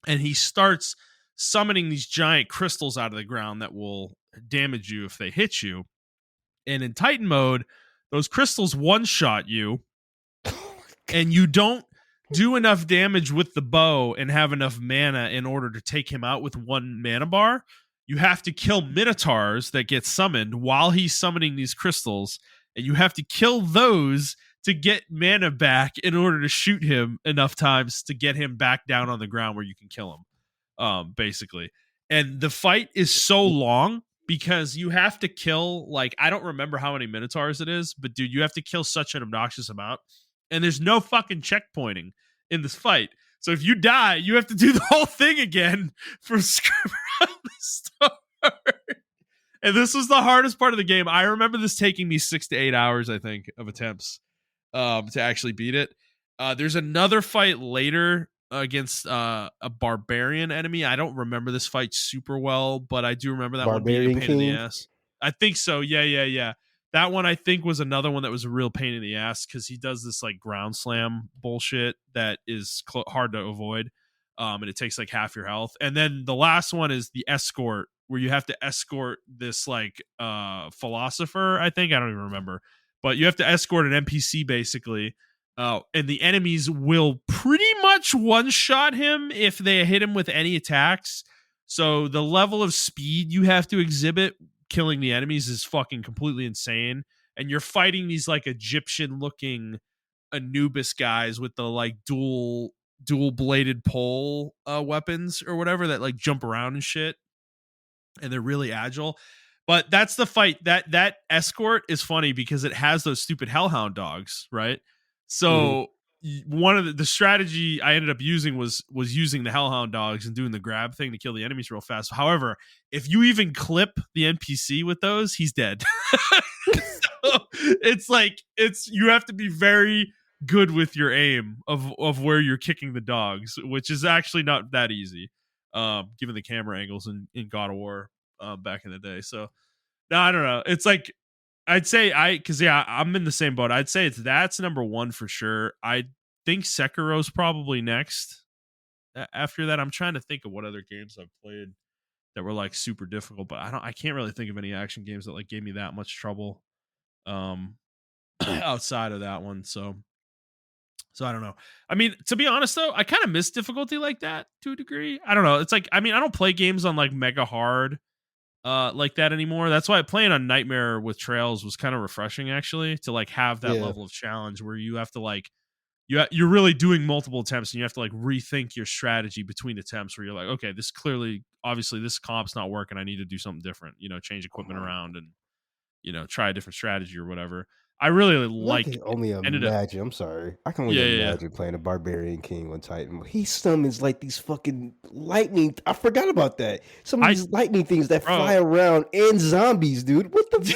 And he starts summoning these giant crystals out of the ground that will damage you if they hit you. And in Titan mode, those crystals one shot you, and you don't do enough damage with the bow and have enough mana in order to take him out with one mana bar, you have to kill minotaurs that get summoned while he's summoning these crystals, and you have to kill those to get mana back in order to shoot him enough times to get him back down on the ground where you can kill him, basically. And the fight is so long because you have to kill, like, I don't remember how many minotaurs it is, but dude, you have to kill such an obnoxious amount, and there's no fucking checkpointing in this fight. So if you die, you have to do the whole thing again from the start. And this was the hardest part of the game. I remember this taking me 6 to 8 hours, I think, of attempts to actually beat it. There's another fight later against a barbarian enemy. I don't remember this fight super well, but I do remember that Barbarian one being a pain King? in the ass. I think so. Yeah. That one I think was another one that was a real pain in the ass because he does this like ground slam bullshit that is hard to avoid, and it takes like half your health. And then the last one is the escort, where you have to escort this like philosopher. I think I don't even remember, but you have to escort an NPC basically. And the enemies will pretty much one-shot him if they hit him with any attacks. So the level of speed you have to exhibit killing the enemies is fucking completely insane. And you're fighting these like Egyptian-looking Anubis guys with the like dual-bladed pole weapons or whatever that like jump around and shit. And they're really agile. But that's the fight. That escort is funny because it has those stupid hellhound dogs, right? So one of the strategy I ended up using was using the hellhound dogs and doing the grab thing to kill the enemies real fast. However, if you even clip the NPC with those, he's dead. So it's you have to be very good with your aim of where you're kicking the dogs, which is actually not that easy, given the camera angles in God of War back in the day. So no, I don't know. It's like I'd say I'm in the same boat. I'd say that's number one for sure. I think Sekiro's probably next. After that, I'm trying to think of what other games I've played that were like super difficult, but I can't really think of any action games that like gave me that much trouble outside of that one. So I don't know. I mean, to be honest though, I kind of miss difficulty like that to a degree. I don't know. It's like, I mean, I don't play games on like mega hard like that anymore. That's why playing on Nightmare with Trails was kind of refreshing actually, to like have that level of challenge where you have to like you're really doing multiple attempts and you have to like rethink your strategy between attempts, where you're like, okay, this clearly obviously this comp's not working, I need to do something different, change equipment around and try a different strategy or whatever. I really like. I can only imagine. I'm sorry. I can only imagine playing a Barbarian King on Titan. He summons like these fucking lightning. I forgot about that. Some of these lightning things that fly around and zombies, dude. What the?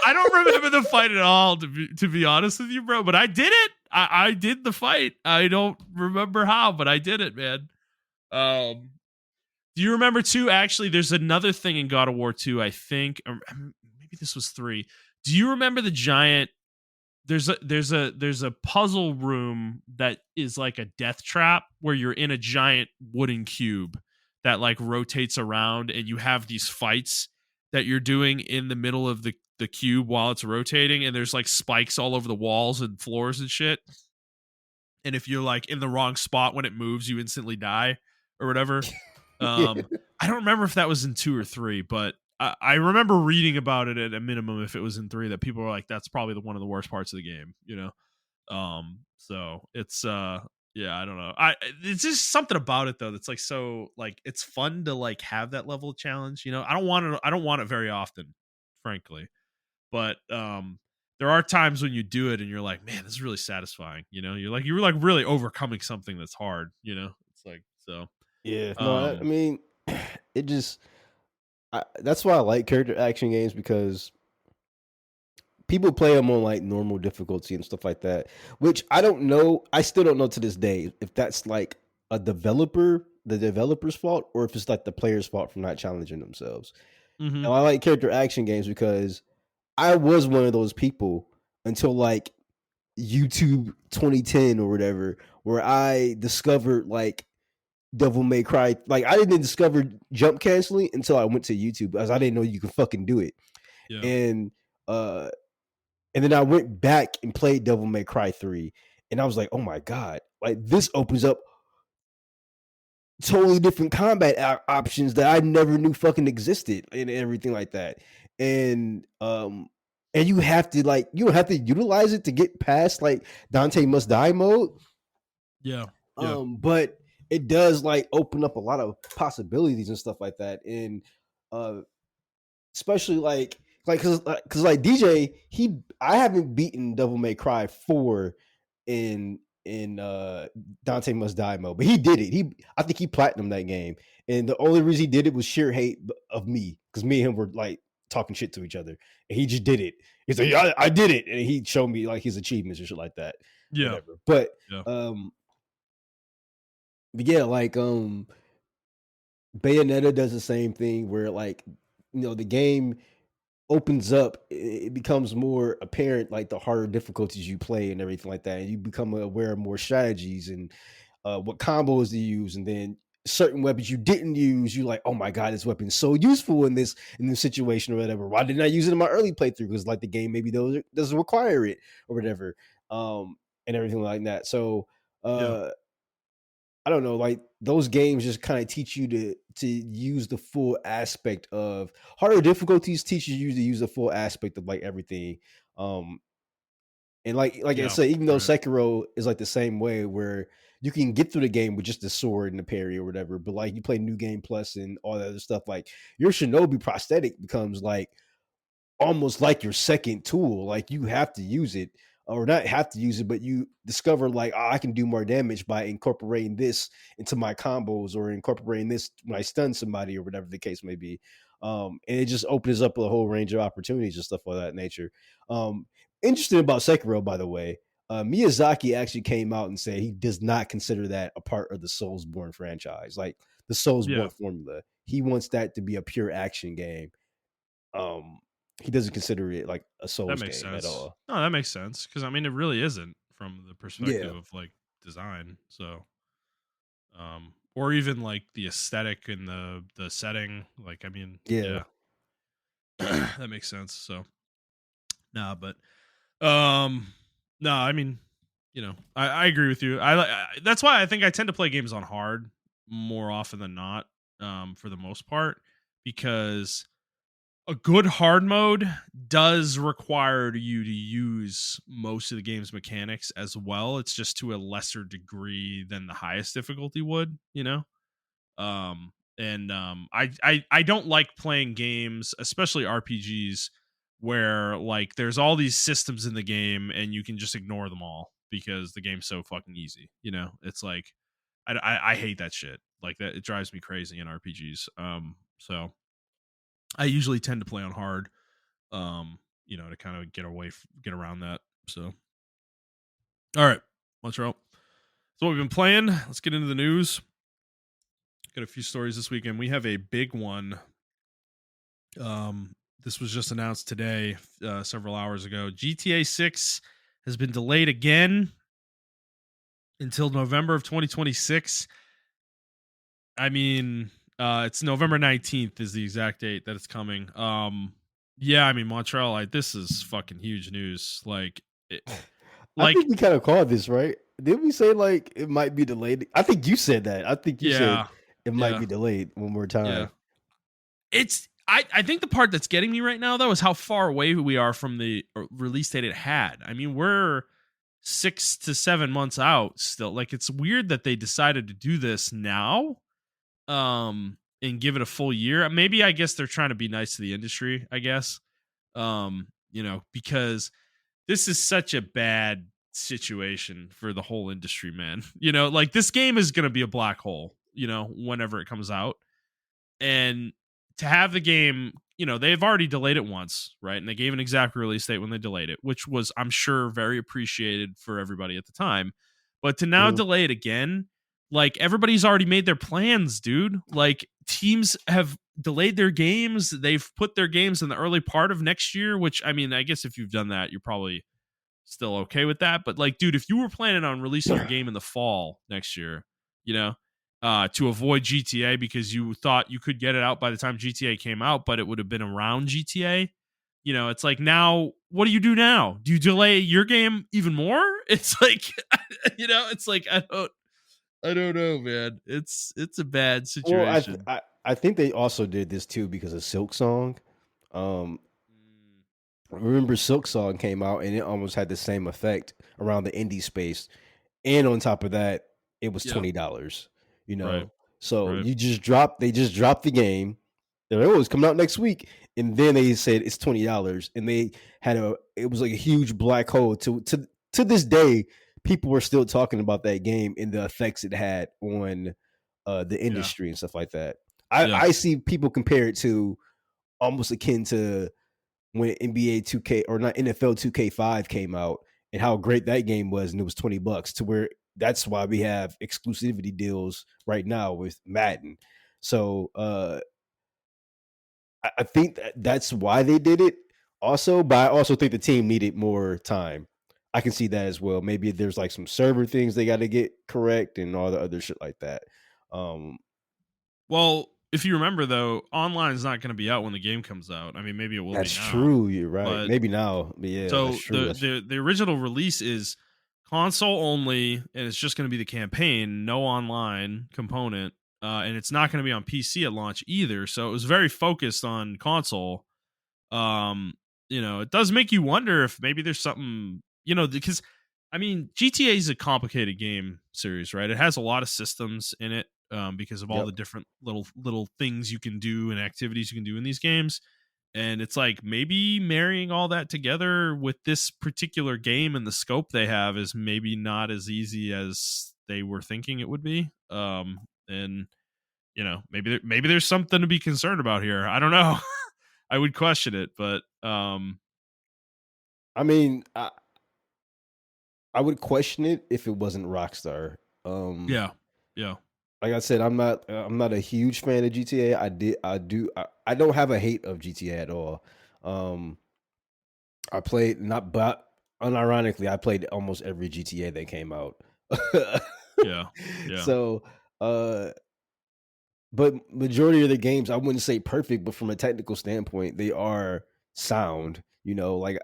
I don't remember the fight at all, to be honest with you, bro. But I did it. I did the fight. I don't remember how, but I did it, man. Do you remember too? Actually, there's another thing in God of War 2, I think, or maybe this was 3. Do you remember the giant? There's a puzzle room that is like a death trap where you're in a giant wooden cube that like rotates around, and you have these fights that you're doing in the middle of the cube while it's rotating, and there's like spikes all over the walls and floors and shit. And if you're like in the wrong spot when it moves, you instantly die or whatever. I don't remember if that was in 2 or 3, but I remember reading about it at a minimum, if it was in 3, that people were like, that's probably one of the worst parts of the game, so it's I don't know. It's just something about it though that's like, so like it's fun to like have that level of challenge. I don't want it very often, frankly, but there are times when you do it and you're like, man, this is really satisfying. You're like really overcoming something that's hard. It's like, so yeah. No, I mean, it just. That's why I like character action games, because people play them on like normal difficulty and stuff like that, which I don't know. I still don't know to this day if that's like the developer's fault, or if it's like the player's fault for not challenging themselves. Mm-hmm. Now, I like character action games because I was one of those people until like YouTube 2010 or whatever, where I discovered like Devil May Cry. Like, I didn't discover jump canceling until I went to YouTube, because I didn't know you could fucking do it. Yeah. And then I went back and played Devil May Cry 3, and I was like, oh my god, like this opens up totally different combat options that I never knew fucking existed and everything like that. And you have to like you don't have to utilize it to get past like Dante must die mode. Yeah. Yeah. But it does like open up a lot of possibilities and stuff like that. And uh especially like cause like DJ, I haven't beaten Devil May Cry 4 in Dante Must Die mode, but he did it. I think he platinumed that game, and the only reason he did it was sheer hate of me because me and him were like talking shit to each other, and he just did it. He's like, yeah, I did it, and he showed me like his achievements or shit like that, Yeah. whatever. But Yeah. yeah, like Bayonetta does the same thing where like the game opens up, it becomes more apparent like the harder difficulties you play and everything like that, and you become aware of more strategies and what combos to use, and then certain weapons you didn't use, you like, oh my god, this weapon's so useful in this situation or whatever. Why didn't I use it in my early playthrough? Because like the game maybe doesn't require it or whatever, and everything like that. So Yeah. I don't know, like those games just kind of teach you to use the full aspect of harder difficulties teaches you to use the full aspect of like everything. Um and like I Yeah. said, even though Right. Sekiro is like the same way where you can get through the game with just the sword and the parry or whatever, but like you play New Game Plus and all that other stuff, like your Shinobi prosthetic becomes like almost like your second tool. Like you have to use it, or not have to use it, but you discover like, oh, I can do more damage by incorporating this into my combos or incorporating this when I stun somebody or whatever the case may be. And it just opens up a whole range of opportunities and stuff of that nature. Interesting about Sekiro, by the way. Miyazaki actually came out and said he does not consider that a part of the Soulsborne franchise, like the Yeah. Soulsborne formula. He wants that to be a pure action game. Um, he doesn't consider it like a That Souls makes game at sense. all. No, that makes sense because I mean, it really isn't from the perspective Yeah, of like design. So, or even like the aesthetic and the setting. Like, I mean, yeah. yeah, that makes sense. So, nah, but um, no, I mean, I agree with you. That's why I think I tend to play games on hard more often than not. For the most part, because a good hard mode does require you to use most of the game's mechanics as well. It's just to a lesser degree than the highest difficulty would, I don't like playing games, especially RPGs, where like there's all these systems in the game and you can just ignore them all because the game's so fucking easy. It's like I hate that shit. Like that, it drives me crazy in RPGs. So I usually tend to play on hard, to kind of get around that. So, all right, Montreal. So what we've been playing. Let's get into the news. Got a few stories this weekend. We have a big one. This was just announced today, several hours ago. GTA 6 has been delayed again until November of 2026. I mean, it's November 19th is the exact date that it's coming. Yeah, I mean, Montreal, this is fucking huge news. I Like, think we kind of called this, right? Did we say like it might be delayed? I think you said that. I think you said yeah, it might yeah, be delayed one more yeah. time. I think the part that's getting me right now though is how far away we are from the release date it had. I mean, we're 6 to 7 months out still. Like, it's weird that they decided to do this now, and give it a full year. Maybe I guess they're trying to be nice to the industry, I guess. Because this is such a bad situation for the whole industry, man. Like, this game is going to be a black hole, whenever it comes out. And to have the game, they've already delayed it once, right? And they gave an exact release date when they delayed it, which was, I'm sure, very appreciated for everybody at the time. But to now Mhm. delay it again, like, everybody's already made their plans, dude. Like, teams have delayed their games. They've put their games in the early part of next year, which, I mean, I guess if you've done that, you're probably still okay with that. But like, dude, if you were planning on releasing your game in the fall next year, to avoid GTA because you thought you could get it out by the time GTA came out, but it would have been around GTA, it's like now what do you do now? Do you delay your game even more? It's like, it's like I don't know, man. It's a bad Well, situation. I think they also did this too because of Silk Song. Um, remember Silk Song came out and it almost had the same effect around the indie space. And on top of that, it was Yeah. $20, you Right. know. So Right. they just dropped the game. They're like, oh, it's coming out next week. And then they said it's $20. And they had it was like a huge black hole to this day. People were still talking about that game and the effects it had on the Yeah. industry and stuff like that. Yeah. I see people compare it to almost akin to when NBA 2K or not NFL 2K5 came out and how great that game was, and it was $20 to where that's why we have exclusivity deals right now with Madden. So I think that's why they did it also, but I also think the team needed more time. I can see that as well. Maybe there's like some server things they got to get correct and all the other shit like that. Um, Well, if you remember though, online is not going to be out when the game comes out. I mean, maybe it will be that's now, true. You're right. but Maybe now, but yeah, that's so true. the original release is console only, and it's just going to be the campaign, no online component, and it's not going to be on PC at launch either. So it was very focused on console. Um, it does make you wonder if maybe there's something, because I mean, GTA is a complicated game series, right? It has a lot of systems in it, because of all Yep. the different little things you can do and activities you can do in these games. And it's like maybe marrying all that together with this particular game and the scope they have is maybe not as easy as they were thinking it would be. And maybe there's something to be concerned about here. I don't know. I would question it, but I mean, I would question it if it wasn't Rockstar. yeah, yeah, Like I said, I'm not a huge fan of GTA. I don't have a hate of GTA at all. Um, I played not, but unironically, I played almost every GTA that came out. yeah, yeah, So, but majority of the games, I wouldn't say perfect, but from a technical standpoint, they are sound. You know, like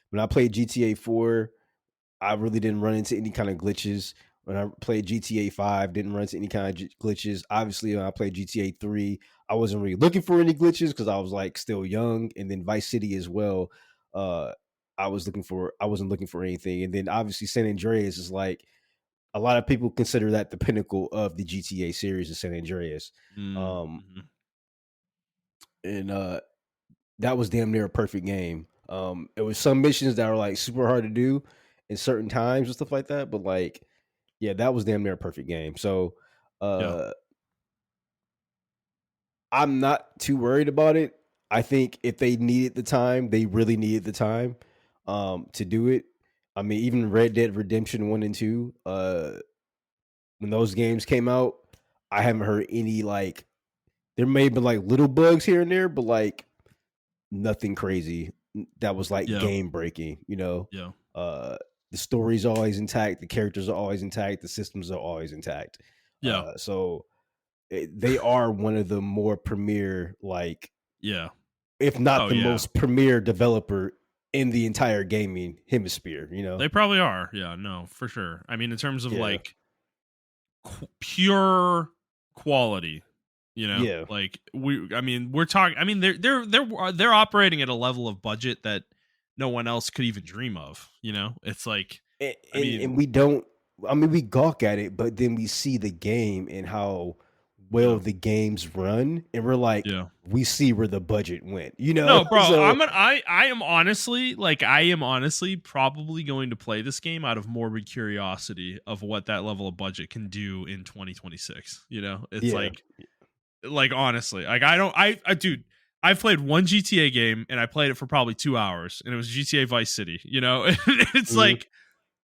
when I played GTA 4. I really didn't run into any kind of glitches. When I played GTA 5, didn't run into any kind of glitches. Obviously, when I played GTA 3, I wasn't really looking for any glitches because I was like still young. And then Vice City as well. Uh, I wasn't looking for anything. And then obviously San Andreas is like a lot of people consider that the pinnacle of the GTA series of San Andreas. Um, mm-hmm. and that was damn near a perfect game. It was some missions that were like super hard to do in certain times and stuff like that, but like, yeah, that was damn near a perfect game. So, Yeah, uh, I'm not too worried about it. I think if they needed the time, they really needed the time, to do it. I mean, even Red Dead Redemption 1 and 2, when those games came out, I haven't heard any like there may have been like little bugs here and there, but like nothing crazy that was like yeah, game breaking, you know. yeah, Uh the story's always intact, the characters are always intact, the systems are always intact. yeah, So they are one of the more premier, like yeah. if not Oh the yeah, most premier developer in the entire gaming hemisphere, you know. they probably are. Yeah, no, for sure. I mean, in terms of Yeah. like pure quality, Yeah. like I mean, we're talking. I mean, they're operating at a level of budget that no one else could even dream of. It's like, I And mean, we don't, I mean, we gawk at it, but then we see the game and how well yeah, the games run, and we're like, yeah. we see where the budget went, you know. No, bro, So I am honestly probably going to play this game out of morbid curiosity of what that level of budget can do in 2026. It's yeah. like honestly, like dude, I've played one GTA game and I played it for probably 2 hours and it was GTA Vice City. It's Mhm. like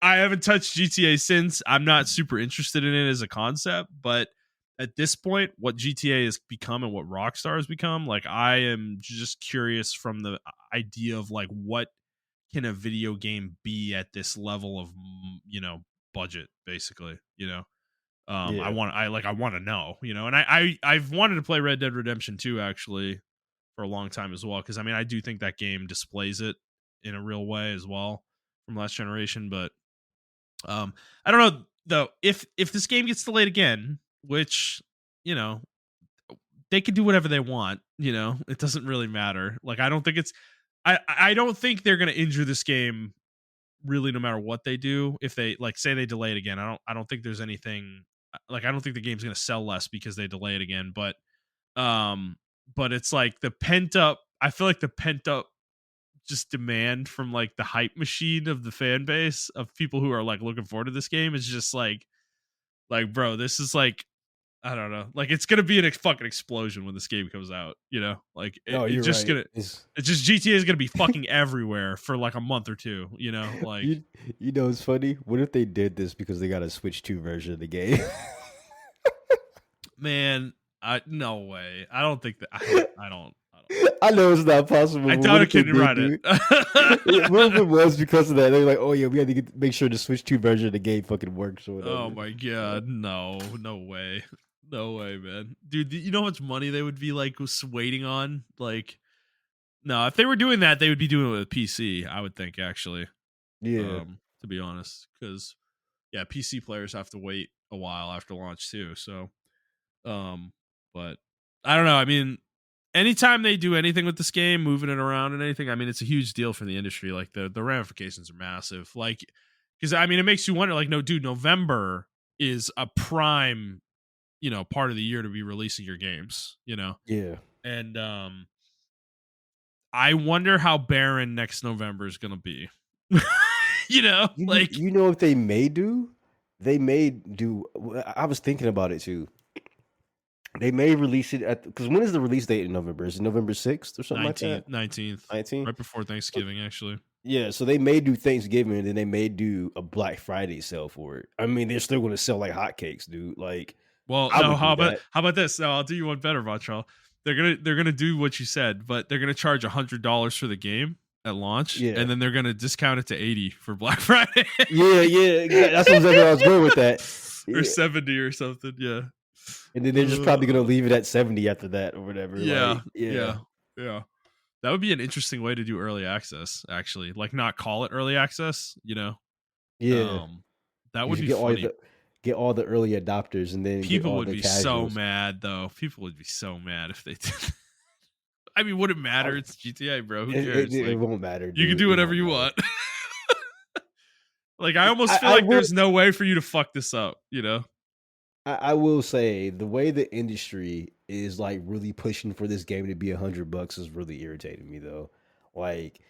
I haven't touched GTA since. I'm not super interested in it as a concept, but at this point, what GTA has become and what Rockstar has become, like I am just curious from the idea of like what can a video game be at this level of budget, basically. Yeah. I want to know, and I've wanted to play Red Dead Redemption 2 actually for a long time as well because I mean I do think that game displays it. in a real way as well from last generation. But I don't know though if this game gets delayed again, which you know they can do whatever they want. It doesn't really matter. Like I don't think it's I don't think they're gonna injure this game really no matter what they do. If they like say they delay it again, I don't think there's anything like I don't think the game's gonna sell less because they delay it again. Um but it's like the pent up I feel like the pent up just demand from like the hype machine of the fan base of people who are like looking forward to this game is just like bro, this is like I don't know. Like it's gonna be an fucking explosion when this game comes out. Like No, it's you're just right. gonna. It's just GTA is gonna be fucking everywhere for like a month or two. Like You you know it's funny. What if they did this because they got a Switch 2 version of the game? man, I no way. I don't think that. I don't. I know it's not possible. I But what doubt if it they can did, run dude? What if it. it was because of that? They're like, oh yeah, we had to make sure the Switch 2 version of the game fucking works or Oh whatever. my god, no way, no way, man, dude. You know how much money they would be like was waiting on? Like, no, if they were doing that, they would be doing it with PC. I would think actually. Yeah, To be honest, because yeah, PC players have to wait a while after launch too. So, um, but I don't know. I mean, anytime they do anything with this game, moving it around and anything, I mean, it's a huge deal for the industry. Like the ramifications are massive. Like, because I mean, it makes you wonder. Like, no, dude, November is a prime, part of the year to be releasing your games. yeah. And I wonder how barren next November is gonna be. Like You know what they may do? They may do. I was thinking about it too. They may release it at because when is the release date in November? Is it November 6th or something like that? 19th, 19. right before Thanksgiving, actually. Yeah, so they may do Thanksgiving and then they may do a Black Friday sale for it. I mean, they're still going to sell like hotcakes, dude. Like, Well, I no, would how do about that. how about this? No, I'll do you one better, Montreal. They're gonna do what you said, but they're gonna charge $100 for the game at launch, Yeah, and then they're gonna discount it to 80 for Black Friday. yeah. That's exactly where I was going with that. Or Yeah. 70 or something. Yeah. And then they're just probably going to leave it at 70 after that or whatever. Yeah, Like, yeah, yeah, yeah. That would be an interesting way to do early access, actually. Like not call it early access. yeah. Um that would Because you be funny. get all the early adopters and then get People all would the be so casuals. mad though. People would be so mad if they did. I mean, would it matter? It's GTA, bro. Who cares? It Like, won't matter, you can dude. do It whatever won't you matter. want. Like, I almost feel I like will there's no way for you to fuck this up. I will say the way the industry is like really pushing for this game to be $100 is really irritating me though. Like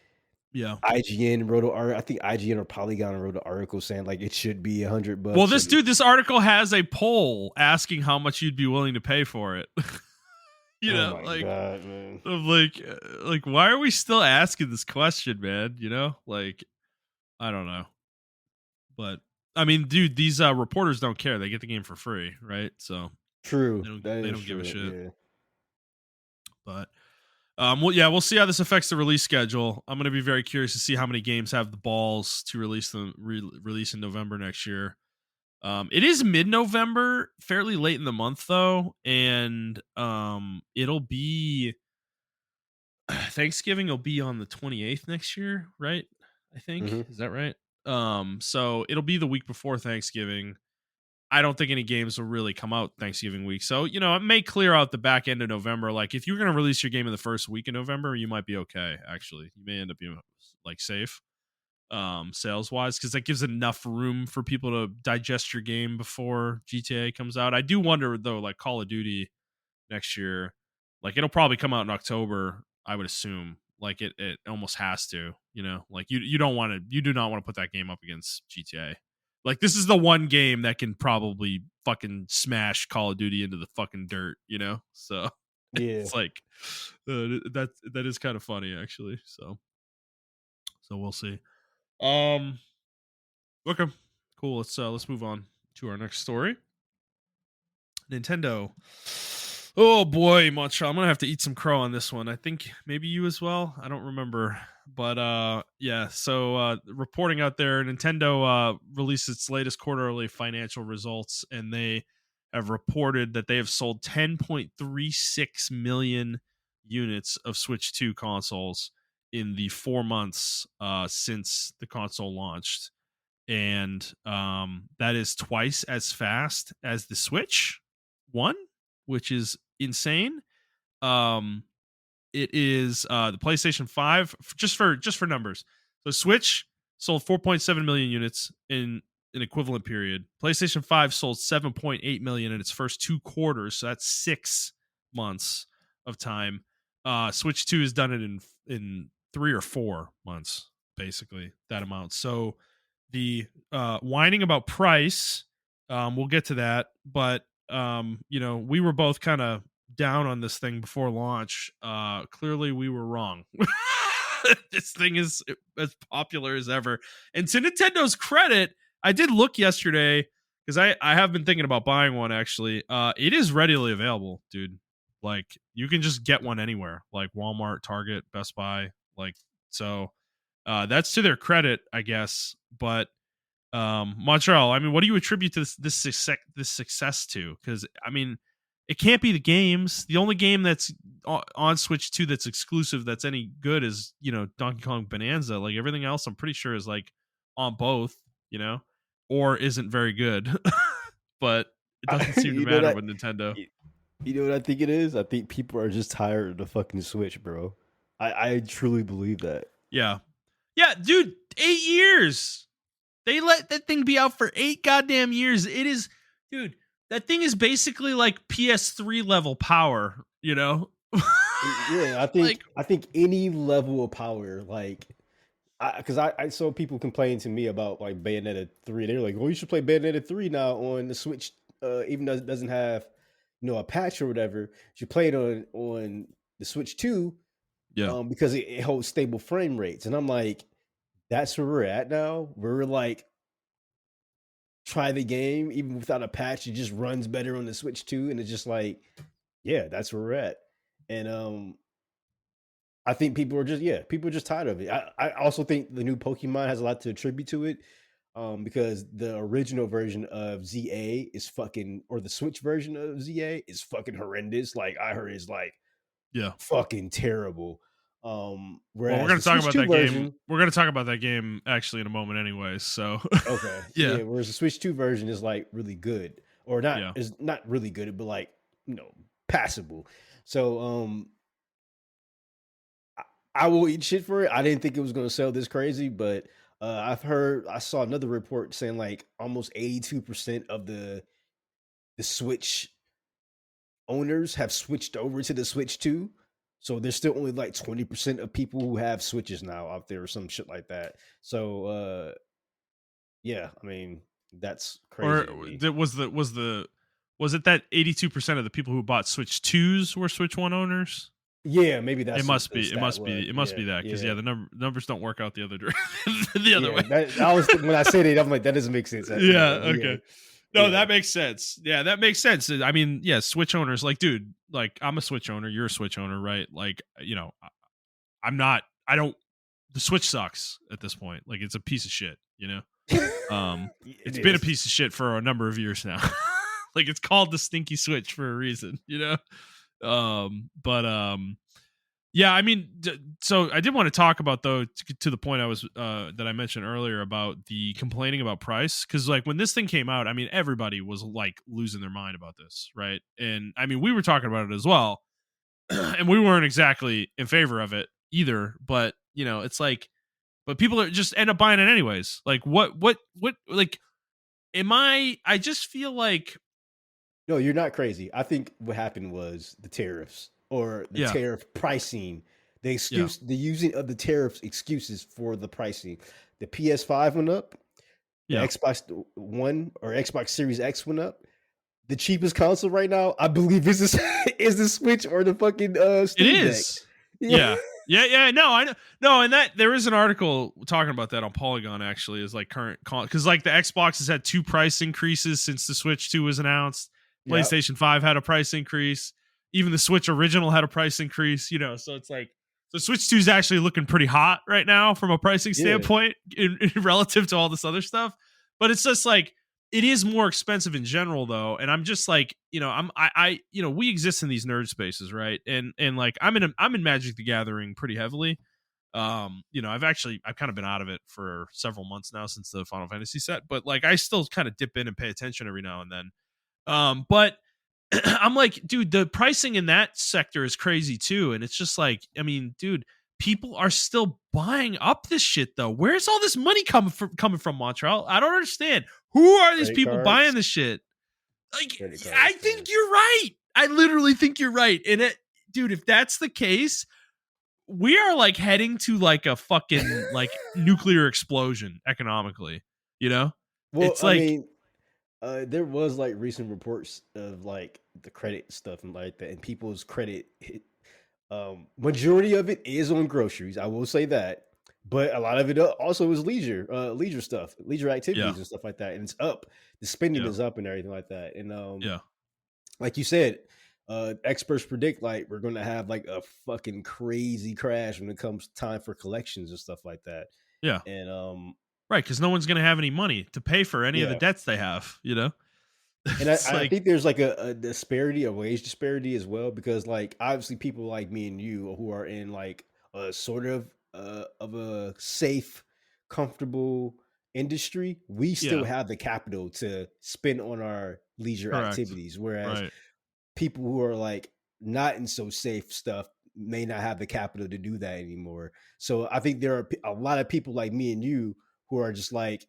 Yeah. IGN wrote an article. I think IGN or Polygon wrote an article saying like it should be $100 Well, bucks. And this article has a poll asking how much you'd be willing to pay for it. oh my Like, god, man. I'm like, why are we still asking this question, man? Like, I don't know. But I mean, dude, these reporters don't care. They get the game for free, right? So True. they don't That they is don't give a true. shit. Yeah. But we'll see how this affects the release schedule. I'm gonna be very curious to see how many games have the balls to release release in November next year. It is mid-November, fairly late in the month though, and it'll be Thanksgiving will be on the 28th next year, right? I think. hmm Is that right? So it'll be the week before Thanksgiving. I don't think any games will really come out Thanksgiving week. So, it may clear out the back end of November. Like if you're going to release your game in the first week of November, you might be okay, actually. You may end up being like safe sales wise because that gives enough room for people to digest your game before GTA comes out. I do wonder though, like Call of Duty next year, like it'll probably come out in October, I would assume. Like it almost has to, like you do not want to put that game up against GTA. Like this is the one game that can probably fucking smash Call of Duty into the fucking dirt. So Yeah. it's like that is kind of funny actually. So we'll see. Okay, cool. Let's move on to our next story. Nintendo. Oh boy, Montreal. I'm gonna have to eat some crow on this one. I think maybe you as well. I don't remember, but yeah. So reporting out there, Nintendo released its latest quarterly financial results, and they have reported that they have sold 10.36 million units of Switch 2 consoles in the 4 months since the console launched, and that is twice as fast as the Switch one, which is insane. Um, it is the PlayStation 5 just for numbers. So Switch sold 4.7 million units in an equivalent period. PlayStation 5 sold 7.8 million in its first 2 quarters. So that's 6 months of time. Switch 2 has done it in 3 or 4 months, basically that amount. So the whining about price, we'll get to that, but we were both kind of down on this thing before launch. Clearly we were wrong. This thing is as popular as ever. And to Nintendo's credit, I did look yesterday because I have been thinking about buying one actually. It is readily available, dude. Like you can just get one anywhere, like Walmart, Target, Best Buy, like so. That's to their credit, I guess. But Montreal, I mean, what do you attribute this success to? Because I mean, it can't be the games. The only game that's on Switch 2 that's exclusive that's any good is Donkey Kong Bonanza. Like everything else, I'm pretty sure is like on both, or isn't very good. But it doesn't seem to matter with Nintendo. You know what I think it is? I think people are just tired of the fucking Switch, bro. I truly believe that. Yeah, dude, 8 years. They let that thing be out for 8 goddamn years. It is, dude, that thing is basically like PS3 level power, Yeah, I think any level of power, like, because I saw people complain to me about like Bayonetta 3. They're like, "Oh, you should play Bayonetta 3 now on the Switch, even though it doesn't have, a patch or whatever. You should play it on the Switch 2, because it holds stable frame rates." And I'm like, that's where we're at now. We're like, try the game even without a patch, it just runs better on the Switch 2, and it's just like, yeah, that's where we're at. And I think people are just tired of it. I also think the new Pokemon has a lot to attribute to it, because the original version of ZA is fucking, or the Switch version of ZA is fucking horrendous. Like I heard is like, fucking terrible. Well, we're gonna talk about that game. We're gonna talk about that game actually in a moment, anyways. So okay, yeah. Whereas the Switch 2 version is like really good, or not? Is not really good, but like passable. So I will eat shit for it. I didn't think it was gonna sell this crazy, but I saw another report saying like almost 82% of the Switch owners have switched over to the Switch 2. So there's still only like 20% of people who have Switches now out there or some shit like that. So yeah, I mean, that's crazy. Or was it that 82% of the people who bought Switch 2s were Switch 1 owners? Yeah, maybe that's it must be that, because the numbers don't work out the other way. I was, when I said it, I'm like, that doesn't make sense. Okay. No, that makes sense. Yeah, that makes sense. I mean, yeah, Switch owners, like, dude, like, I'm a Switch owner. You're a Switch owner, right? Like, the Switch sucks at this point. Like, it's a piece of shit, It's been a piece of shit for a number of years now. Like, it's called the stinky Switch for a reason, Yeah, I mean, so I did want to talk about, though, to the point I was that I mentioned earlier about the complaining about price, because like when this thing came out, I mean, everybody was like losing their mind about this, right? And I mean, we were talking about it as well, and we weren't exactly in favor of it either. But it's like, but people are just end up buying it anyways. Like, what, like, I just feel like, no, you're not crazy. I think what happened was the tariffs. Or the tariff pricing, the using of the tariffs excuses for the pricing. The PS5 went up. The Xbox One or Xbox Series X went up. The cheapest console right now, I believe, is the Switch or the fucking Steam It is. Deck. Yeah. No, I know. No, and that there is an article talking about that on Polygon. Actually, is like current, because like the Xbox has had 2 price increases since the Switch 2 was announced. PlayStation 5 had a price increase. Even the Switch original had a price increase, so it's like, so Switch 2 is actually looking pretty hot right now from a pricing standpoint in relative to all this other stuff. But it's just like, it is more expensive in general though. And I'm just like, we exist in these nerd spaces, right? And like, I'm in Magic the Gathering pretty heavily. I've kind of been out of it for several months now since the Final Fantasy set, but like I still kind of dip in and pay attention every now and then. But I'm like, dude, the pricing in that sector is crazy too. And it's just like, I mean, dude, people are still buying up this shit though. Where's all this money coming from, Montreal? I don't understand. Who are these Credit people cards. buying this shit? Like, Credit cards, I think you're right. I literally think you're right. And dude, if that's the case, we are like heading to like a fucking like nuclear explosion economically, you know? Well, It's I like, mean, there was like recent reports of like the credit stuff and like that, and people's credit majority of it is on groceries. I will say that, but a lot of it also is leisure stuff, leisure yeah, activities and stuff like that, and it's up. The spending yeah, is up and everything like that, and yeah, like you said, experts predict like we're going to have like a fucking crazy crash when it comes time for collections and stuff like that. yeah. And Right, because no one's going to have any money to pay for any of the yeah, dets they have, you know? and It's I like, think there's like a disparity, a wage disparity as well, because like obviously people like me and you who are in like a sort of a safe, comfortable industry, we still yeah, have the capital to spend on our leisure correct. activities, whereas Right. people who are like not in so safe stuff may not have the capital to do that anymore. So I think there are a lot of people like me and you who are just like,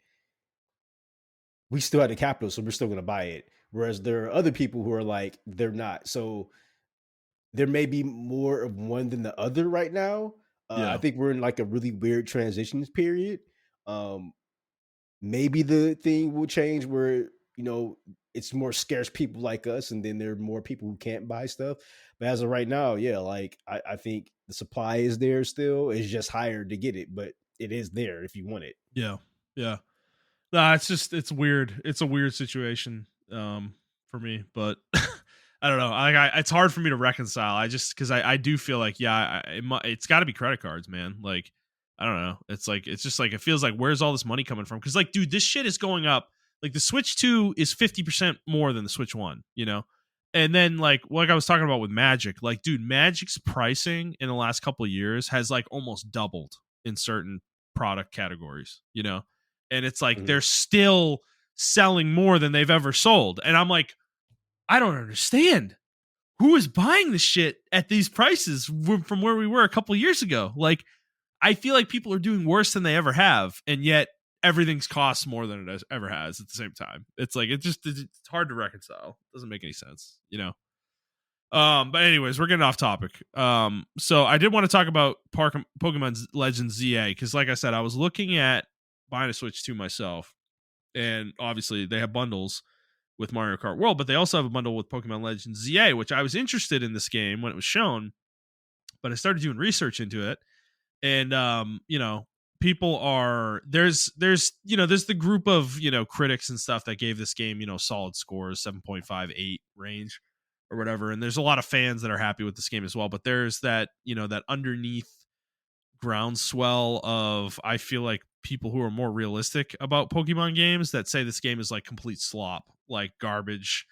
we still have the capital, so we're still going to buy it. Whereas there are other people who are like, they're not. So there may be more of one than the other right now. I Yeah. think we're in like a really weird transition period. Um, Maybe the thing will change where it's more scarce people like us, and then there are more people who can't buy stuff. But as of right now, yeah, like I think the supply is there still. It's just higher to get it, but it is there if you want it. Yeah. Yeah. Nah, it's weird. It's a weird situation for me, but I don't know. It's hard for me to reconcile. Because I do feel like, yeah, it's got to be credit cards, man. Like, I don't know. It's just like, it feels like, where's all this money coming from? Because, like, dude, this shit is going up. Like, the Switch 2 is 50% more than the Switch 1, you know? And then, like I was talking about with Magic, like, dude, Magic's pricing in the last couple of years has, like, almost doubled in certain product categories, you know? And it's like, Mhm. they're still selling more than they've ever sold. And I'm like, I don't understand who is buying this shit at these prices from where we were a couple years ago. Like, I feel like people are doing worse than they ever have, and yet everything's costs more than it ever has at the same time. It's like, it's hard to reconcile. It doesn't make any sense, you know? But anyways, we're getting off topic. So I did want to talk about Pokemon Legends ZA, because like I said, I was looking at buying a Switch 2 myself, and obviously they have bundles with Mario Kart World, but they also have a bundle with Pokemon Legends ZA, which I was interested in this game when it was shown, but I started doing research into it, and people are there's the group of critics and stuff that gave this game solid scores, 7.58 range or whatever, and there's a lot of fans that are happy with this game as well, but there's that that underneath groundswell of, I feel like, people who are more realistic about Pokemon games that say this game is like complete slop, like garbage,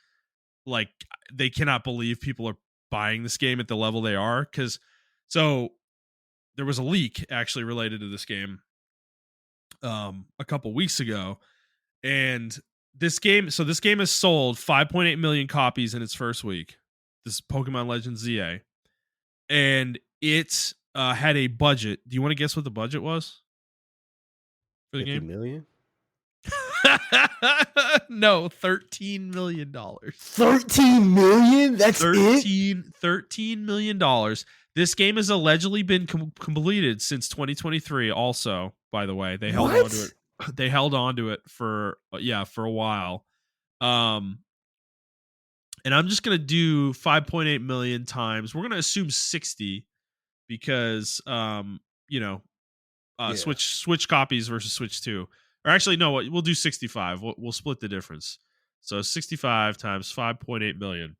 like they cannot believe people are buying this game at the level they are. So there was a leak actually related to this game a couple weeks ago, and this game has sold 5.8 million copies in its first week, this Pokemon Legends ZA, and it had a budget. Do you want to guess what the budget was for the 50 game? million. No, $13 million. 13 million? That's it? $13 million. This game has allegedly been completed since 2023. Also, by the way, they held on to it. They held on to it for a while. And I'm just gonna do 5.8 million times. We're gonna assume 60 because Yeah. Switch copies versus Switch 2. Or actually, no, we'll do 65. We'll split the difference. So 65 times 5.8 million.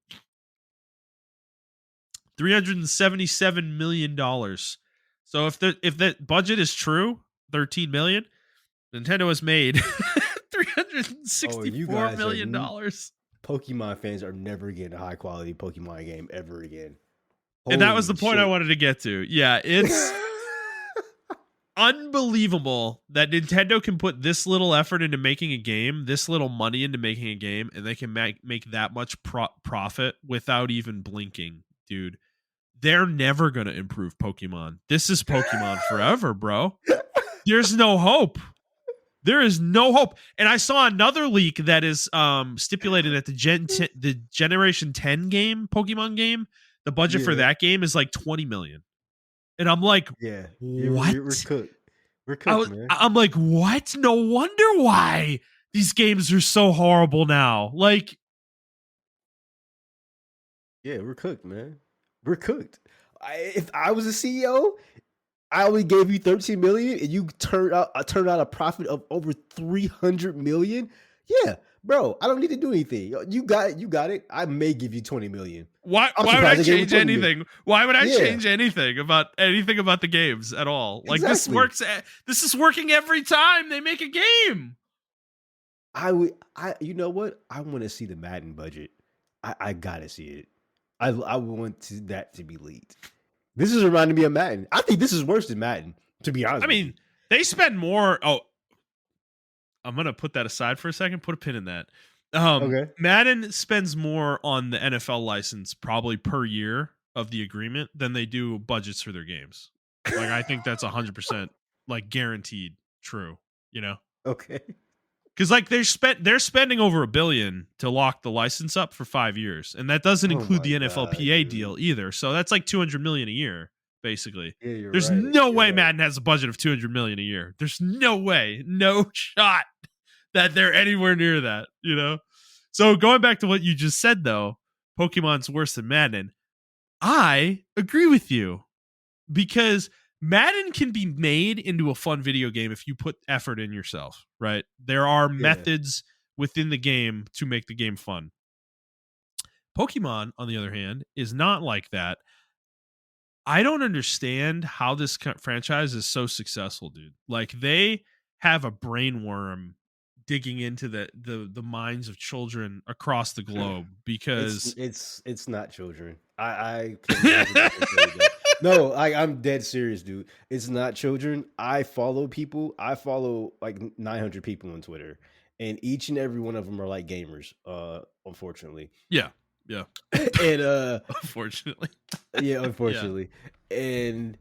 $377 million. So if the budget is true, 13 million, Nintendo has made You $364 guys million. Pokemon fans are never getting a high quality Pokemon game ever again. And that was the Holy point I shit. wanted to get to. Yeah, it's unbelievable that Nintendo can put this little effort into making a game, this little money into making a game, and they can make that much profit without even blinking, dude. They're never going to improve Pokemon. This is Pokemon forever, bro. There's no hope. There is no hope. And I saw another leak that is stipulated that the Generation 10 game, Pokemon game, the budget for that game is like 20 million. And I'm like, Yeah, what? we're cooked. We're cooked, man. I'm like, what? No wonder why these games are so horrible now. Like, yeah, we're cooked, man. We're cooked. If I was a CEO, I only gave you 13 million, and you turned out a profit of over 300 million. Yeah, bro, I don't need to do anything. You got it. I may give you 20 million. Why would I change anything? Why would I change anything about the games at all? Like, this works. This is working every time they make a game. You know what? I want to see the Madden budget. I gotta see it. I want that to be leaked. This is reminding me of Madden. I think this is worse than Madden, to be honest. I mean, they spend more. Oh, I'm gonna put that aside for a second. Put a pin in that. Okay. Madden spends more on the NFL license probably per year of the agreement than they do budgets for their games. Like, I think that's 100% like guaranteed true. You know? Okay. Because like they're spending over $1 billion to lock the license up for 5 years, and that doesn't include the NFLPA deal either. So that's like $200 million a year, basically. Yeah, There's no way Madden has a budget of $200 million a year. There's no way, no shot that they're anywhere near that. You know. So going back to what you just said, though, Pokemon's worse than Madden. I agree with you because Madden can be made into a fun video game if you put effort in yourself, right? There are methods within the game to make the game fun. Pokemon, on the other hand, is not like that. I don't understand how this franchise is so successful, dude. Like, they have a brainworm digging into the minds of children across the globe because it's not children. I can't No, I'm dead serious, dude. It's not children. I follow people. I follow like 900 people on Twitter, and each and every one of them are like gamers. Unfortunately. Yeah. And unfortunately. Yeah, unfortunately. Yeah. And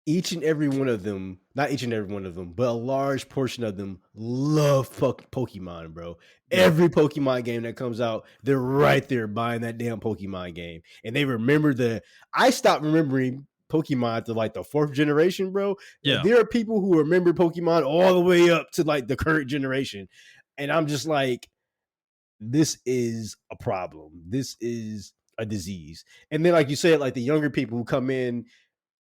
each and every one of them, not each and every one of them, but a large portion of them love Pokemon, bro. Yeah. Every Pokemon game that comes out, they're right there buying that damn Pokemon game. And they remember I stopped remembering Pokemon to like the 4th generation, bro. Yeah. There are people who remember Pokemon all the way up to like the current generation. And I'm just like, this is a problem. This is a disease. And then, like you said, like the younger people who come in,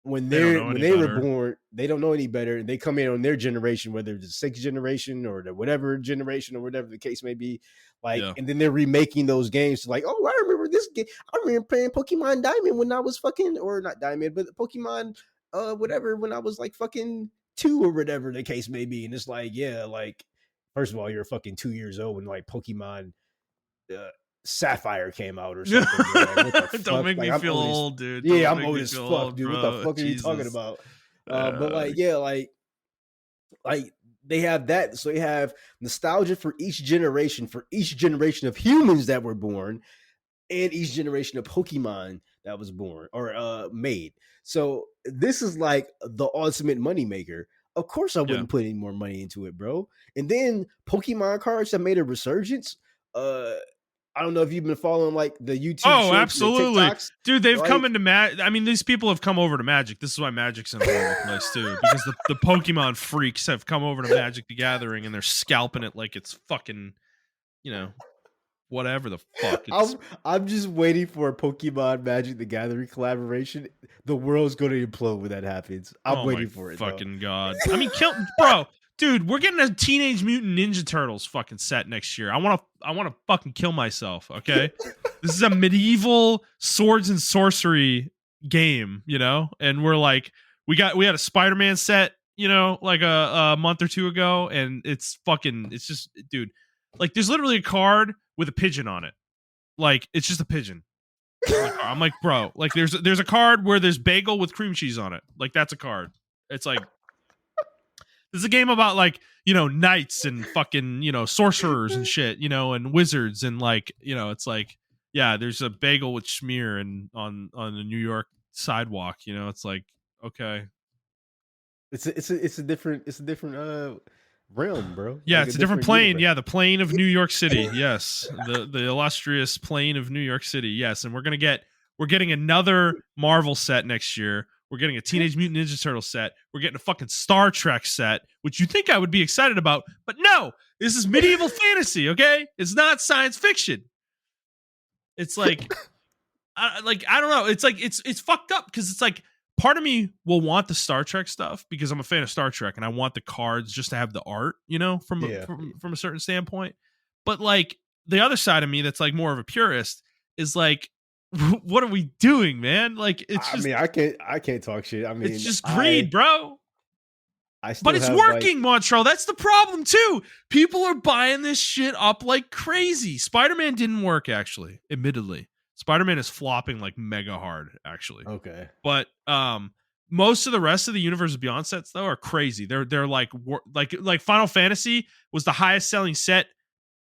when they were born, they don't know any better. And they come in on their generation, whether it's the 6th generation or the whatever generation or whatever the case may be. Like, and then they're remaking those games to like, oh, I remember this game. I remember playing Pokemon Diamond when I was fucking, or not Diamond, but Pokemon, whatever, when I was like fucking 2 or whatever the case may be. And it's like, yeah, like, first of all, you're fucking 2 years old when like Pokemon Sapphire came out or something. Like, what the fuck? Don't make me feel old, dude. Yeah, I'm old as fuck, dude. What the fuck are you talking about? But like, yeah, like they have that. So they have nostalgia for each generation of humans that were born, and each generation of Pokemon that was born or made. So this is like the ultimate moneymaker. Of course, I wouldn't put any more money into it, bro. And then Pokemon cards that made a resurgence. I don't know if you've been following like the YouTube. Oh, absolutely, dude. They've come into Magic. I mean, these people have come over to Magic. This is why Magic's in the place too, because the Pokemon freaks have come over to Magic the Gathering and they're scalping it like it's fucking, whatever the fuck. I'm just waiting for a Pokemon Magic the Gathering collaboration. The world's going to implode when that happens. I'm waiting for it. Fucking God. I mean, bro. Dude, we're getting a Teenage Mutant Ninja Turtles fucking set next year. I want to fucking kill myself, okay? This is a medieval swords and sorcery game, And we're like, we had a Spider-Man set, like a month or 2 ago, and it's just, dude, like there's literally a card with a pigeon on it. Like, it's just a pigeon. I'm like, bro, like there's a card where there's bagel with cream cheese on it. Like, that's a card. It's like, This is a game about like, knights and fucking, sorcerers and shit, and wizards and like, it's like, yeah, there's a bagel with schmear and on the New York sidewalk, it's like, okay. It's a different realm, bro. Yeah, Like a it's a different different plane. universe. Yeah, the plane of New York City. Yes, the illustrious plane of New York City. Yes, and we're getting another Marvel set next year. We're getting a Teenage Mutant Ninja Turtle set. We're getting a fucking Star Trek set, which you think I would be excited about, but no, this is medieval fantasy. Okay, it's not science fiction. It's like, I don't know. It's like it's fucked up because it's like part of me will want the Star Trek stuff because I'm a fan of Star Trek and I want the cards just to have the art, Yeah. from a certain standpoint. But like the other side of me that's like more of a purist is like, what are we doing, man? Like it's just, I can't talk shit. I mean, it's just greed, bro. I still But it's have working, Montrell. That's the problem too. People are buying this shit up like crazy. Spider-Man didn't work, actually, admittedly. Spider-Man is flopping like mega hard, actually. okay. But most of the rest of the Universe Beyond sets though are crazy. They're like Final Fantasy was the highest selling set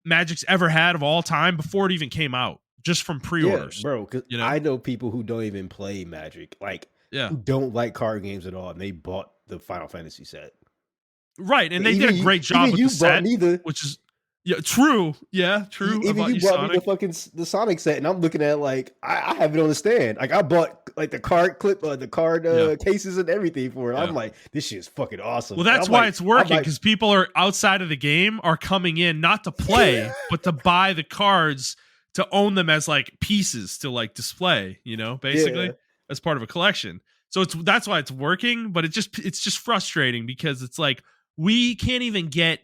Magic's ever had of all time before it even came out, just from pre-orders. Yeah, bro. Because I know people who don't even play Magic, like who don't like card games at all, and they bought the Final Fantasy set. Right, and they did a great job with the set, which is true. Yeah, true. Even you brought me the Sonic set, and I'm looking at it like I have it on the stand. Like I bought like the card cases and everything for it. Yeah. I'm like, this shit is fucking awesome. Well, that's why it's working because people are outside of the game are coming in not to play, but to buy the cards to own them as like pieces to like display. Basically as part of a collection. So that's why it's working, but it's just frustrating because it's like we can't even get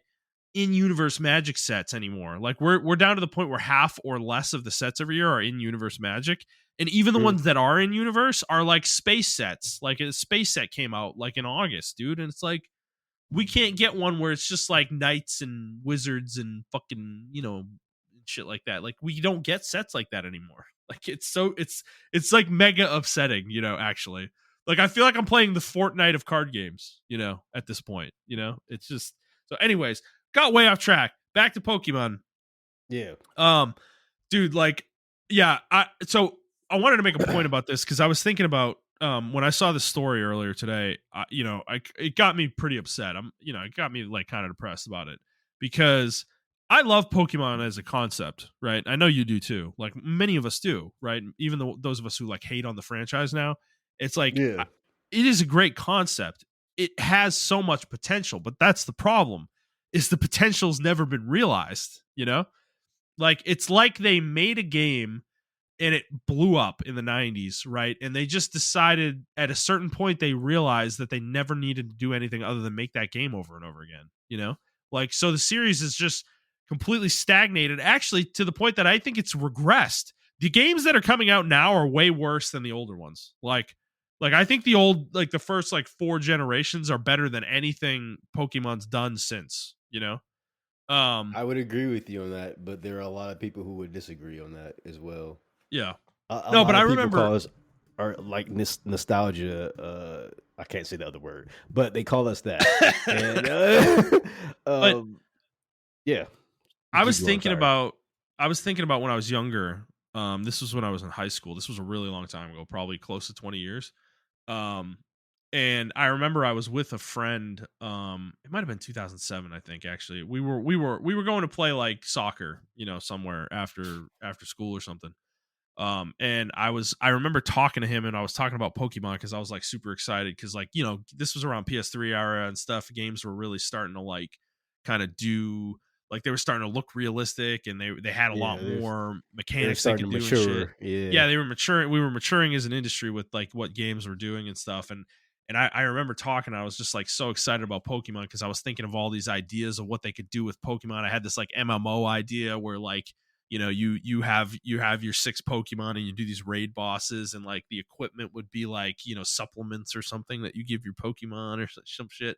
in-universe Magic sets anymore. Like we're down to the point where half or less of the sets every year are in-universe Magic, and even the ones that are in universe are like space sets. Like a space set came out like in August, dude, and it's like we can't get one where it's just like knights and wizards and fucking shit like that. Like we don't get sets like that anymore. Like it's like mega upsetting, actually. Like I feel like I'm playing the Fortnite of card games, at this point. It's just so anyways, got way off track. Back to Pokemon. Yeah. Dude, like, yeah, I wanted to make a point about this because I was thinking about when I saw the story earlier today, it got me pretty upset. It got me like kind of depressed about it because I love Pokemon as a concept, right? I know you do too. Like many of us do, right? Even though those of us who like hate on the franchise now, it's like it is a great concept. It has so much potential, but that's the problem. Is the potential's never been realized, Like it's like they made a game and it blew up in the 90s, right? And they just decided at a certain point they realized that they never needed to do anything other than make that game over and over again, Like so the series is just completely stagnated, actually to the point that I think it's regressed. The games that are coming out now are way worse than the older ones. Like I think the first like 4 generations are better than anything Pokemon's done since, I would agree with you on that, but there are a lot of people who would disagree on that as well. Yeah. But I remember are like nostalgia. I can't say the other word, but they call us that. And, yeah. I was thinking about when I was younger. This was when I was in high school. This was a really long time ago, probably close to 20 years. And I remember I was with a friend. It might have been 2007, I think. Actually, we were going to play like soccer, somewhere after school or something. And I remember talking to him, and I was talking about Pokemon because I was like super excited because like this was around PS3 era and stuff. Games were really starting to like kind of do like they were starting to look realistic, and they had a lot more mechanics they could do and shit. Yeah, they were maturing. We were maturing as an industry with like what games were doing and stuff. And I remember talking. I was just like so excited about Pokemon because I was thinking of all these ideas of what they could do with Pokemon. I had this like MMO idea where like you have your 6 Pokemon and you do these raid bosses, and like the equipment would be like supplements or something that you give your Pokemon or some shit.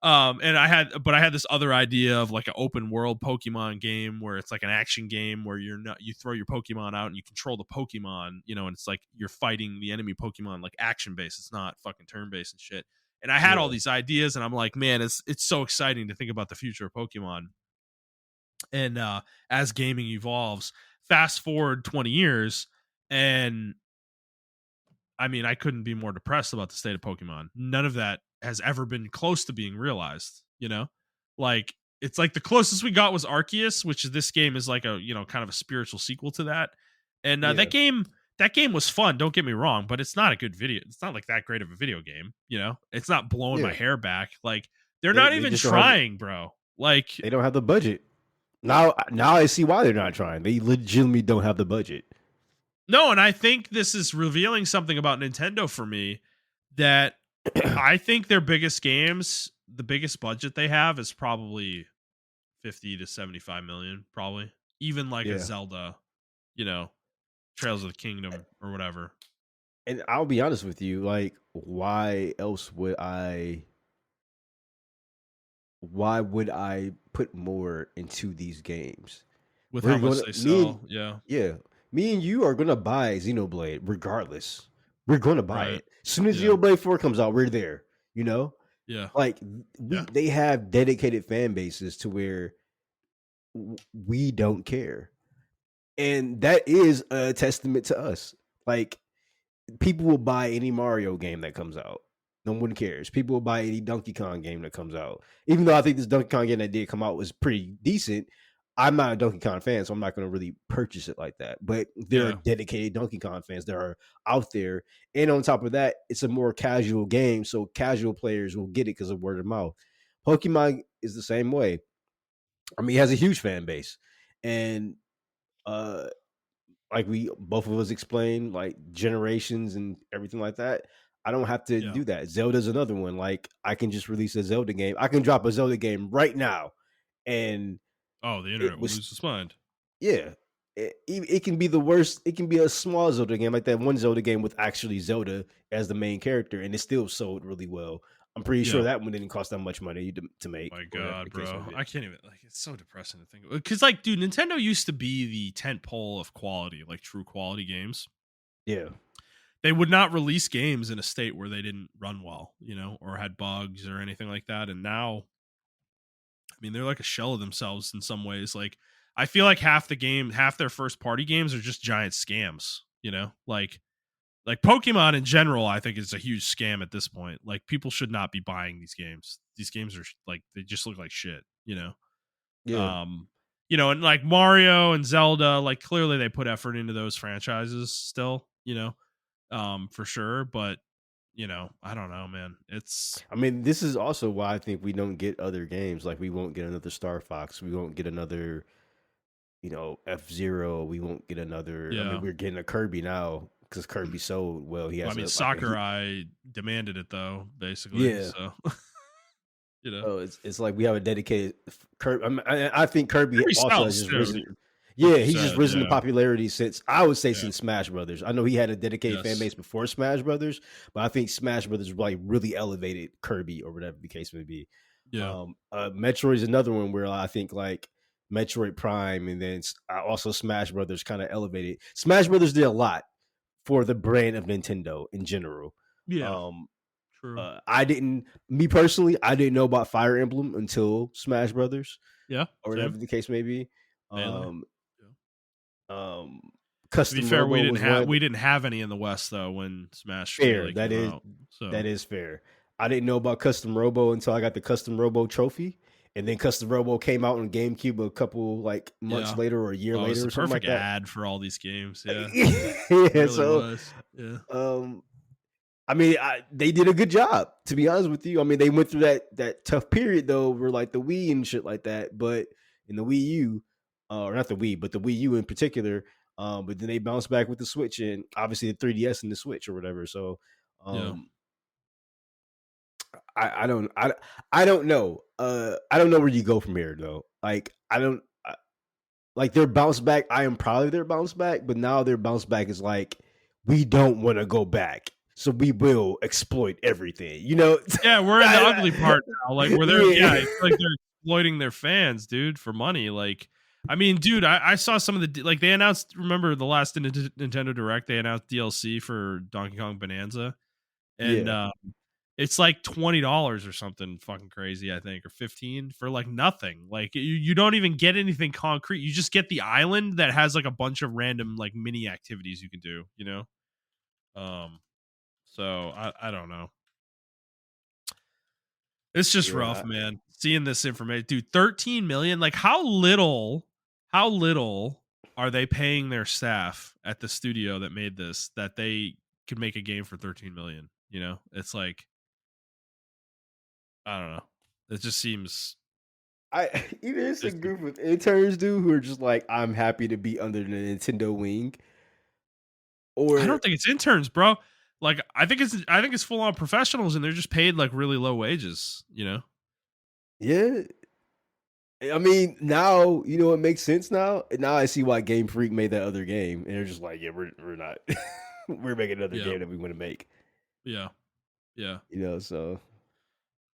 And I had this other idea of like an open world Pokemon game where it's like an action game where you throw your Pokemon out and you control the Pokemon, and it's like you're fighting the enemy Pokemon like action based. It's not fucking turn based and shit. And I had all Yeah. these ideas, and I'm like, man, it's so exciting to think about the future of Pokemon. And as gaming evolves, fast forward 20 years, and I mean, I couldn't be more depressed about the state of Pokemon. None of that has ever been close to being realized, you know? Like, it's like the closest we got was Arceus, which this game is like a, kind of a spiritual sequel to that. And Yeah. that game was fun, don't get me wrong, but it's not a good video. It's not like that great of a video game, It's not blowing my Yeah. hair back. Like, they're not They even just don't have trying, bro. Like, they don't have the budget. Now I see why they're not trying. They legitimately don't have the budget. no, and I think this is revealing something about Nintendo for me that I think their biggest games, the biggest budget they have is probably 50 to 75 million, probably. Even like a Yeah. Zelda, you know, Trails of the Kingdom or whatever. And I'll be honest with you, like, why would I put more into these games? With how We're much gonna they me and sell, yeah. Yeah, me and you are gonna buy Xenoblade regardless. We're gonna buy Right. it. As soon as Yeah. Xenoblade 4 comes out, we're there. You know? Yeah. Like Yeah. they have dedicated fan bases to where we don't care. And that is a testament to us. Like, people will buy any Mario game that comes out. No one cares. People will buy any Donkey Kong game that comes out. Even though I think this Donkey Kong game that did come out was pretty decent, I'm not a Donkey Kong fan, so I'm not going to really purchase it like that. But there are Yeah. dedicated Donkey Kong fans that are out there. And on top of that, it's a more casual game, so casual players will get it because of word of mouth. Pokemon is the same way. I mean, it has a huge fan base. And uh like we both of us explained, like generations and everything like that. I don't have to Yeah. do that. Zelda's another one. Like, I can just release a Zelda game. I can drop a Zelda game right now, and Oh, the it internet will was lose its mind. yeah. It can be the worst. It can be a small Zelda game, like that one Zelda game with actually Zelda as the main character, and it still sold really well. I'm pretty sure Yeah. that one didn't cost that much money to make, My or whatever the God, case may bro. be. I can't even, like, it's so depressing to think of. Because, like, dude, Nintendo used to be the tent pole of quality, like true quality games. Yeah, They would not release games in a state where they didn't run well, or had bugs or anything like that. And now, I mean, they're like a shell of themselves in some ways. Like, I feel like half their first party games are just giant scams, like Pokemon in general, I think is a huge scam at this point. Like, people should not be buying these games. These games are like, they just look like shit. yeah. Um, and like Mario and Zelda, like clearly they put effort into those franchises still, for sure. But I don't know, man. It's I mean, this is also why I think we don't get other games. Like, we won't get another Star Fox. We won't get another, F-Zero. We won't get another. I mean, yeah. we're getting a Kirby now because Kirby sold well. He Well, I has mean, like a Sakurai demanded it though, basically. yeah. So Oh, it's like we have a dedicated Kirby. I think Kirby Kirby also has sells just too, risen. like Yeah, you he's just said. risen in Yeah, popularity since, I would say, yeah, since Smash Brothers. I know he had a dedicated fan yes, base before Smash Brothers, but I think Smash Brothers like really elevated Kirby, or whatever the case may be. yeah, Metroid is another one where I think like Metroid Prime, and then also Smash Brothers kind of elevated. Smash Brothers did a lot for the brand of Nintendo in general. yeah. Um, True. I didn't, me personally, I didn't know about Fire Emblem until Smash Brothers, Yeah, or same. whatever the case may be. Melee. Um, Yeah. um, To be Custom fair, Robo was one. we didn't have any in the West though when Smash Fair, Melee came out. So that is fair. I didn't know about Custom Robo until I got the Custom Robo trophy, and then Custom Robo came out on GameCube a couple like months yeah, later, or a year oh, it was later, the or something like perfect that. ad for all these games. Yeah, it Yeah, really so was. Yeah, um, I mean, they did a good job, to be honest with you. I mean, they went through that tough period though, where like the Wii and shit like that, but in the Wii U, or not the Wii, but the Wii U in particular. But then they bounced back with the Switch, and obviously the 3DS and the Switch or whatever. So, yeah, um, I don't know. I don't know where you go from here though. Like, I don't like their bounce back. I am proud of their bounce back, but now their bounce back is like, we don't want to go back, so we will exploit everything. yeah. We're in the ugly part now, like where they're Yeah. it's like they're exploiting their fans, dude, for money. Like, I mean, dude, I saw some of the like they announced. Remember the last Nintendo Direct? They announced DLC for Donkey Kong Bonanza, and Yeah. it's like $20 or something fucking crazy, I think, or 15 for like nothing. Like you don't even get anything concrete. You just get the island that has like a bunch of random like mini activities you can do, you know? So I don't know. It's just rough, Yeah, man. Seeing this information, dude, 13 million. Like how little are they paying their staff at the studio that made this that they could make a game for 13 million? You know, it's like, I don't know. It just seems, either it's a it's, group of interns, dude, who are just like, I'm happy to be under the Nintendo wing, I don't or think it's interns, bro. Like I think it's full on professionals and they're just paid like really low wages, you know? yeah. I mean, now you know it makes sense. Now I see why Game Freak made that other game, and they're just like, yeah, we're not, we're making another Yeah. game that we want to make. Yeah. Yeah. You know, so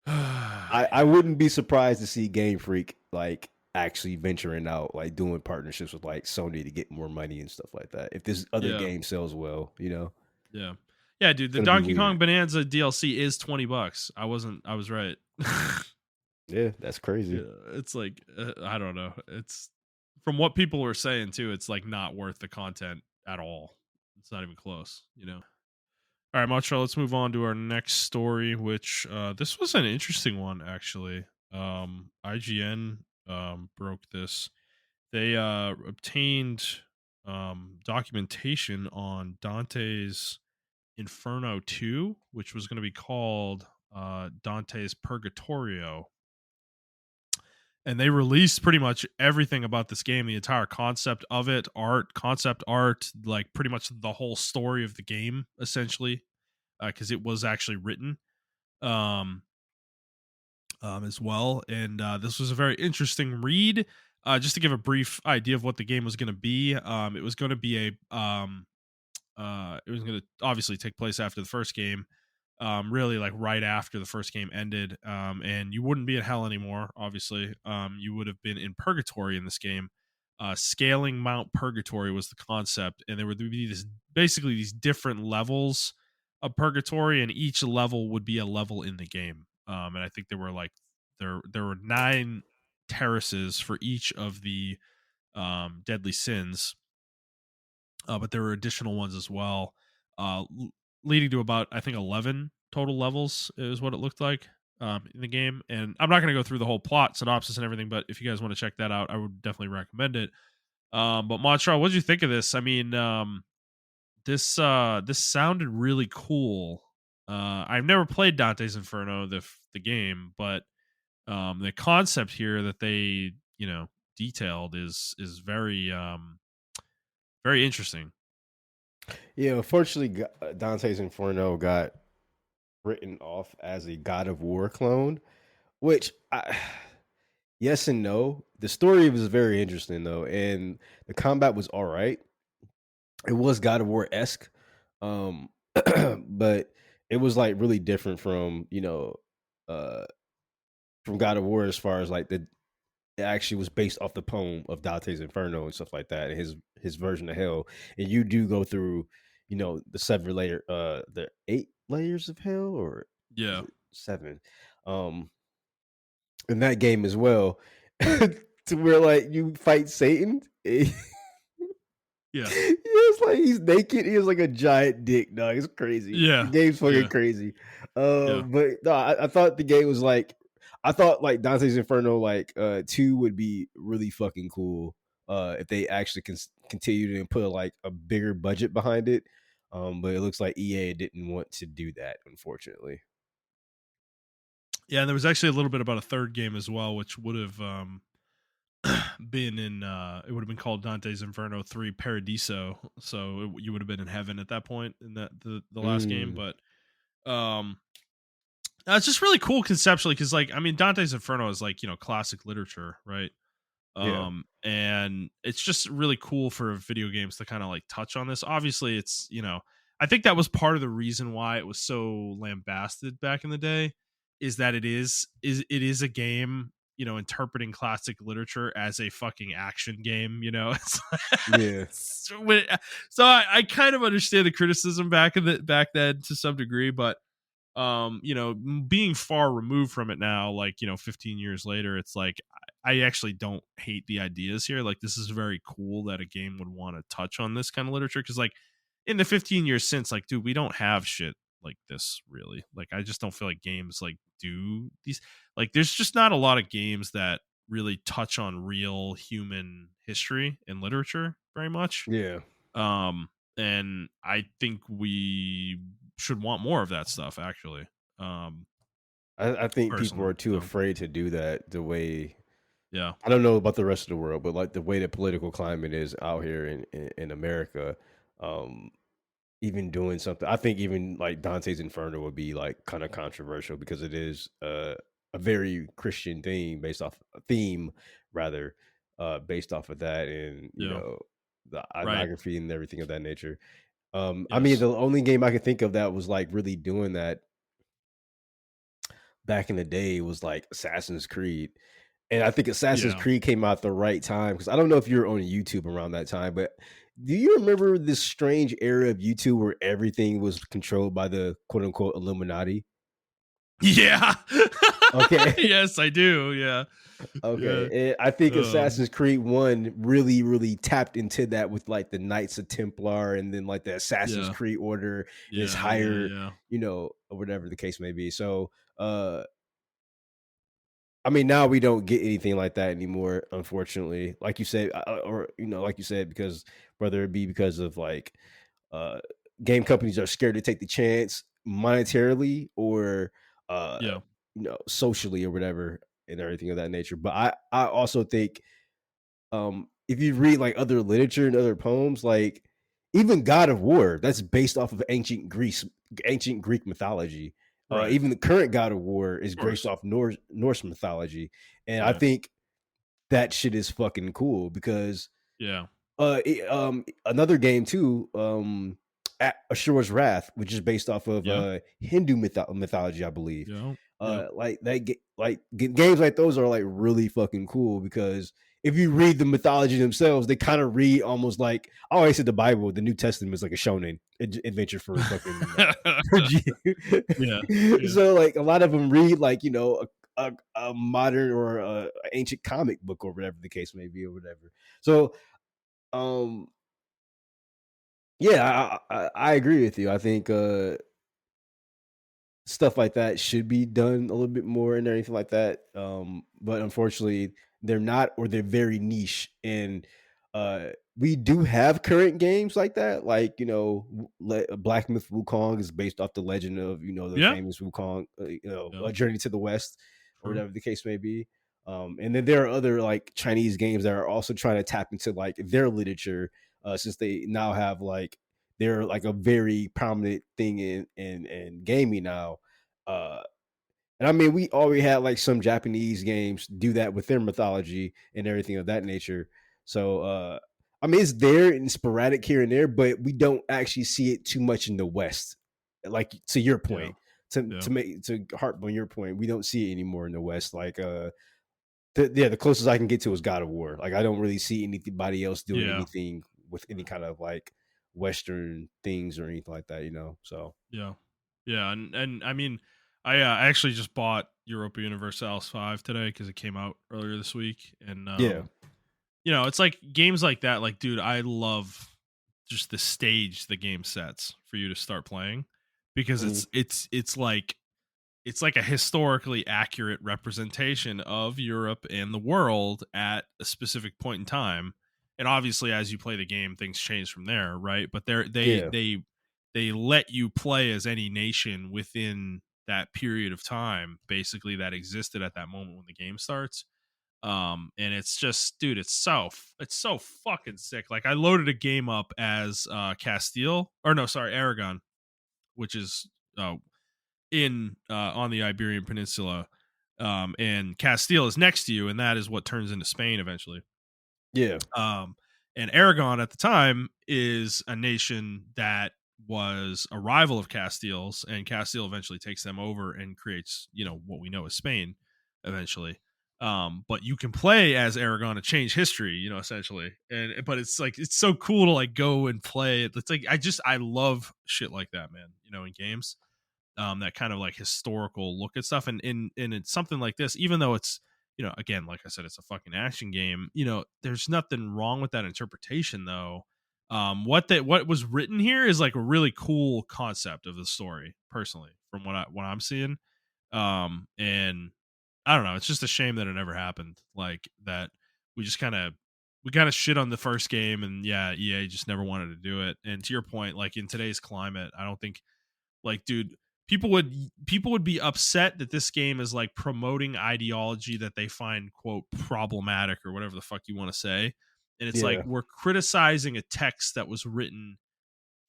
I wouldn't be surprised to see Game Freak like actually venturing out, like doing partnerships with like Sony to get more money and stuff like that. If this other yeah. game sells well, you know, Yeah. Yeah, dude, it's the gonna be Donkey Kong weird. Bonanza DLC is $20. I was right. Yeah, that's crazy. Yeah, it's like I don't know. It's from what people were saying too, it's like not worth the content at all. It's not even close, you know. All right, Montreal, let's move on to our next story, which this was an interesting one actually. IGN broke this. They obtained documentation on Dante's Inferno 2, which was going to be called Dante's Purgatorio. And they released pretty much everything about this game, the entire concept of it, concept art, like pretty much the whole story of the game, essentially, because it was actually written um, as well. And this was a very interesting read. Just to give a brief idea of what the game was going to be, it was going to be it was going to obviously take place after the first game, really like right after the first game ended. And you wouldn't be in hell anymore, obviously. You would have been in purgatory in this game. Scaling Mount Purgatory was the concept, and there would be basically these different levels of purgatory, and each level would be a level in the game. And I think there were like there were 9 terraces for each of the deadly sins, but there were additional ones as well, leading to about I think 11 total levels is what it looked like in the game. And I'm not going to go through the whole plot synopsis and everything, but if you guys want to check that out, I would definitely recommend it. But Montreal, what did you think of this? I mean, this sounded really cool. I've never played Dante's Inferno, the game, but the concept here that they detailed is very interesting. Yeah, unfortunately, Dante's Inferno got written off as a God of War clone, which yes and no. The story was very interesting though, and the combat was all right. It was God of War esque, but it was like really different from uh, from God of War as far as like it actually was based off the poem of Dante's Inferno and stuff like that, and his version of hell. And you do go through, the 8 layers of hell, or is Yeah, it 7? In that game as well, to where like you fight Satan. yeah, It's like he's naked. He has like a giant dick, dog. It's crazy. The yeah, game's fucking yeah, crazy. yeah. But no, I thought the game was like, I thought like Dante's Inferno like 2 would be really fucking cool. If they actually continued and put like a bigger budget behind it. But it looks like EA didn't want to do that, unfortunately. Yeah, and there was actually a little bit about a third game as well, which would have been in. It would have been called Dante's Inferno 3 Paradiso. So you would have been in heaven at that point in the last game. Mm, But um, it's just really cool conceptually because, like, I mean, Dante's Inferno is like classic literature, right? yeah, And it's just really cool for video games to kind of like touch on this. Obviously, it's I think that was part of the reason why it was so lambasted back in the day, is that it is a game interpreting classic literature as a fucking action game. yeah, So I kind of understand the criticism back then to some degree, but being far removed from it now, like 15 years later, it's like I actually don't hate the ideas here. Like, this is very cool that a game would want to touch on this kind of literature, because like in the 15 years since, like, dude, we don't have shit like this really. Like, I just don't feel like games like do these. Like, there's just not a lot of games that really touch on real human history and literature very much. Yeah. um and I think we should want more of that stuff, actually. um I think people Personally, are too so afraid to do that the way yeah. I don't know about the rest of the world, but like the way the political climate is out here in America, um, even doing something, I think even like Dante's Inferno would be like kind of controversial because it is a very Christian theme rather, based off of that and Yeah. the Right. iconography and everything of that nature. I mean, Yes. the only game I could think of that was like really doing that back in the day was like Assassin's Creed. And I think Assassin's Yeah. Creed came out the right time because I don't know if you were on YouTube around that time, but do you remember this strange era of YouTube where everything was controlled by the quote unquote Illuminati? Yeah. Okay. Yes, I do. Yeah. Yeah. Okay. And I think um Assassin's Creed 1 really, really tapped into that with like the Knights of Templar and then like the Assassin's yeah. Creed Order and this Yeah. Yeah. higher, Yeah. or whatever the case may be. So, I mean, now we don't get anything like that anymore, unfortunately. Like you said, or like you said, because whether it be because of like uh, game companies are scared to take the chance monetarily or uh, Yeah. socially or whatever and everything of that nature. But I also think if you read like other literature and other poems, like even God of War, that's based off of ancient Greek mythology. Right. Even the current God of War is Of based course. off Norse mythology, and I Yeah. think that shit is fucking cool because Yeah. another game too, Asura's Wrath, which is based off of Yeah. Hindu mythology, I believe. Yeah. Yeah. Games like those are like really fucking cool because if you read the mythology themselves, they kind of read almost like I always said the Bible, the New Testament is like a shonen adventure for fucking for Yeah. Yeah. so like a lot of them read like a modern or ancient comic book or whatever the case may be or whatever. So um yeah, I agree with you. I think stuff like that should be done a little bit more and everything like that. But unfortunately, they're not, or they're very niche. And we do have current games like that, like Black Myth Wukong is based off the legend of the Yeah. famous Wukong, Yeah. A Journey to the West, or Sure. whatever the case may be. And then there are other like Chinese games that are also trying to tap into like their literature, since they now have like they're like a very prominent thing in gaming now. Uh, and I mean, we already had like some Japanese games do that with their mythology and everything of that nature. So, I mean, it's there and sporadic here and there, but we don't actually see it too much in the West. Like to your Yeah. point, Yeah. to harp on your point, we don't see it anymore in the West. Like, the closest I can get to is God of War. Like, I don't really see anybody else doing Yeah. anything with any kind of like Western things or anything like that. So Yeah. Yeah. And I mean, I actually just bought Europa Universalis 5 today because it came out earlier this week. And yeah, it's like games like that. Like, dude, I love just the stage the game sets for you to start playing, because mhm, it's like a historically accurate representation of Europe and the world at a specific point in time. And obviously, as you play the game, things change from there, right? But yeah, they let you play as any nation within that period of time, basically, that existed at that moment when the game starts. And it's just, dude, it's so fucking sick. Like, I loaded a game up as Castile, or no, sorry, Aragon, which is in on the Iberian Peninsula, and Castile is next to you, and that is what turns into Spain eventually. yeah, Um, and Aragon at the time is a nation that was a rival of Castile's, and Castile eventually takes them over and creates, what we know as Spain eventually. But you can play as Aragon to change history, essentially. But it's like, it's so cool to like go and play it. It's like, I love shit like that, man, in games. that kind of like historical look at stuff. And it's something like this, even though it's, again, like I said, it's a fucking action game. There's nothing wrong with that interpretation, though. What was written here is like a really cool concept of the story, personally, from what I'm seeing. And I don't know, it's just a shame that it never happened. Like that, we just kind of shit on the first game, and yeah, EA just never wanted to do it. And to your point, like in today's climate, I don't think, like, dude, people would be upset that this game is like promoting ideology that they find, quote, problematic or whatever the fuck you want to say. And it's like Yeah. we're criticizing a text that was written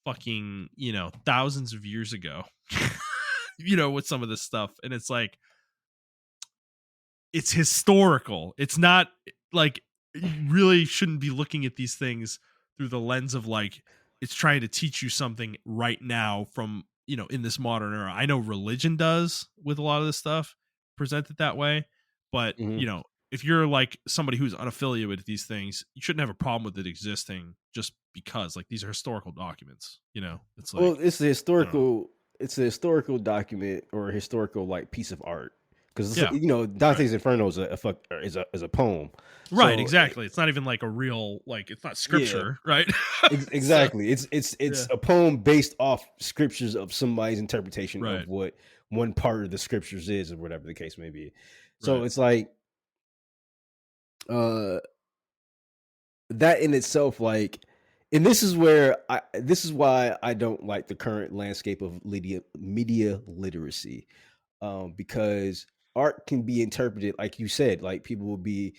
fucking, thousands of years ago. With some of this stuff. And it's like, it's historical. It's not like, you really shouldn't be looking at these things through the lens of like it's trying to teach you something right now from, in this modern era. I know religion does with a lot of this stuff, present it that way, but Mhm. if you're like somebody who's unaffiliated with these things, you shouldn't have a problem with it existing just because, like, these are historical documents. It's like, Well, I don't know. it's a historical document or a historical like piece of art because Yeah, right. Dante's Inferno is a poem. Right, So exactly. It's not even like a real, like, it's not yeah, scripture, right? So, exactly. It's yeah, a poem based off scriptures of somebody's interpretation of right, what one part of the scriptures is or whatever the case may be. So right. it's like uh that in itself, like, and this is why I don't like the current landscape of media literacy, because art can be interpreted like you said, like people will be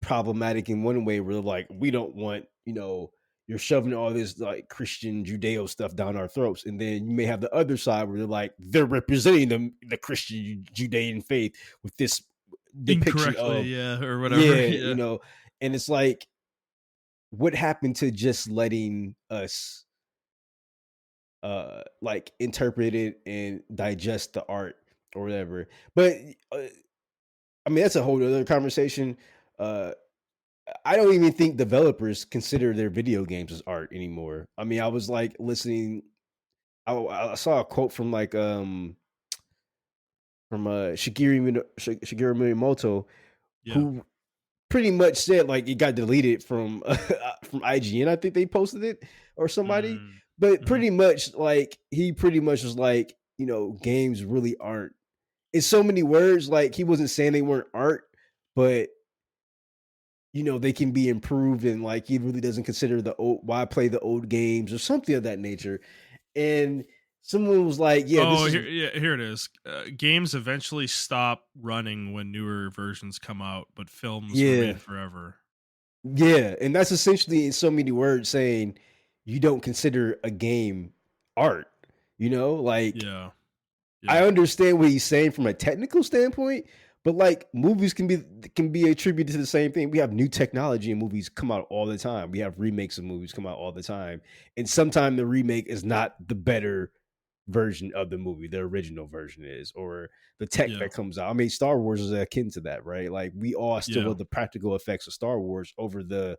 problematic in one way where they're like, we don't want, you're shoving all this like Christian Judeo stuff down our throats, and then you may have the other side where they're like, they're representing the Christian Judean faith with this depiction Incorrectly, of, yeah, or whatever. yeah, Yeah. and it's like, what happened to just letting us like interpret it and digest the art or whatever? But uh, I mean, that's a whole other conversation. uh I don't even think developers consider their video games as art anymore. I mean, I was like listening, I saw a quote from like Shigeru Miyamoto, Yeah. who pretty much said like it got deleted from from IGN. I think they posted it or somebody, Mm, but mhm. pretty much like he pretty much was like, games really aren't. In so many words, like he wasn't saying they weren't art, but they can be improved, and like he really doesn't consider the old, why play the old games or something of that nature. And someone was like, yeah, this Oh, is, here it is. Games eventually stop running when newer versions come out, but films yeah, remain forever. yeah, and that's essentially in so many words saying you don't consider a game art. Like, Yeah. I Yeah. understand what he's saying from a technical standpoint, but like movies can be attributed to the same thing. We have new technology and movies come out all the time. We have remakes of movies come out all the time. And sometimes the remake is not the better version of the movie, the original version is, or the tech Yeah. that comes out. I mean, Star Wars is akin to that, right? Like we all still Yeah. love the practical effects of Star Wars over the,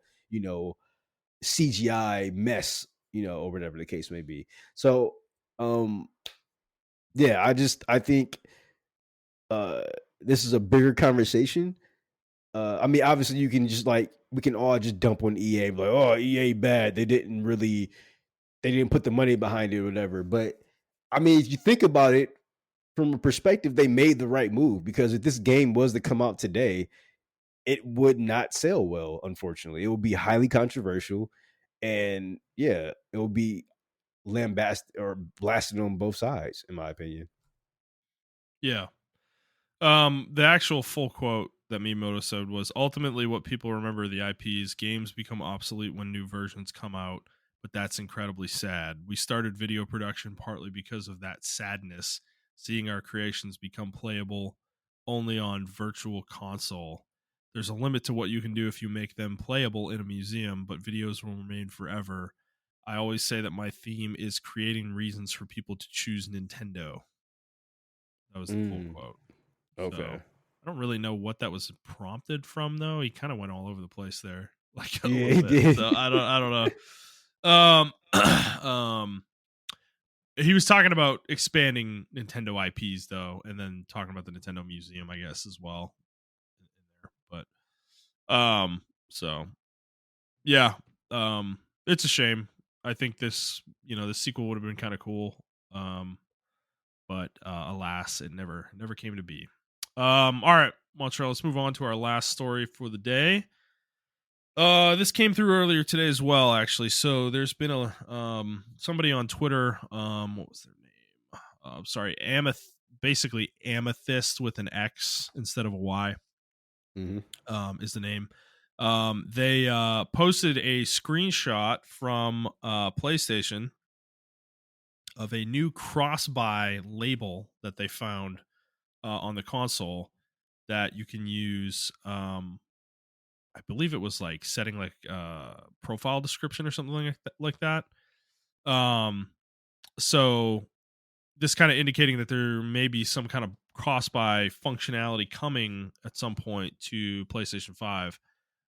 CGI mess, or whatever the case may be. So, um, yeah, I think uh this is a bigger conversation. I mean, obviously you can just like, we can all just dump on EA like, oh, EA bad. They didn't put the money behind it or whatever. But I mean, if you think about it from a perspective, they made the right move, because if this game was to come out today, it would not sell well, unfortunately. It would be highly controversial, and yeah, it would be lambasted or blasted on both sides, in my opinion. Yeah. The actual full quote that Miyamoto said was, ultimately what people remember of the IPs, games become obsolete when new versions come out, but that's incredibly sad. We started video production partly because of that sadness, seeing our creations become playable only on virtual console. There's a limit to what you can do if you make them playable in a museum, but videos will remain forever. I always say that my theme is creating reasons for people to choose Nintendo. That was the full Mm, quote. So okay. I don't really know what that was prompted from, though. He kind of went all over the place there, like a Yeah, little he bit. did. So I don't know. Um, um, he was talking about expanding Nintendo IPs though, and then talking about the Nintendo Museum, I guess, as well. But so yeah, it's a shame. I think this sequel would have been kind of cool. But alas, it never came to be. All right, Montreal, let's move on to our last story for the day. This came through earlier today as well, actually. So there's been a somebody on Twitter, what was their name? Sorry, basically Amethyst with an X instead of a Y, is the name. They posted a screenshot from PlayStation of a new cross-buy label that they found on the console that you can use. I believe it was like setting like profile description or something like that. So this kind of indicating that there may be some kind of cross-buy functionality coming at some point to PlayStation 5.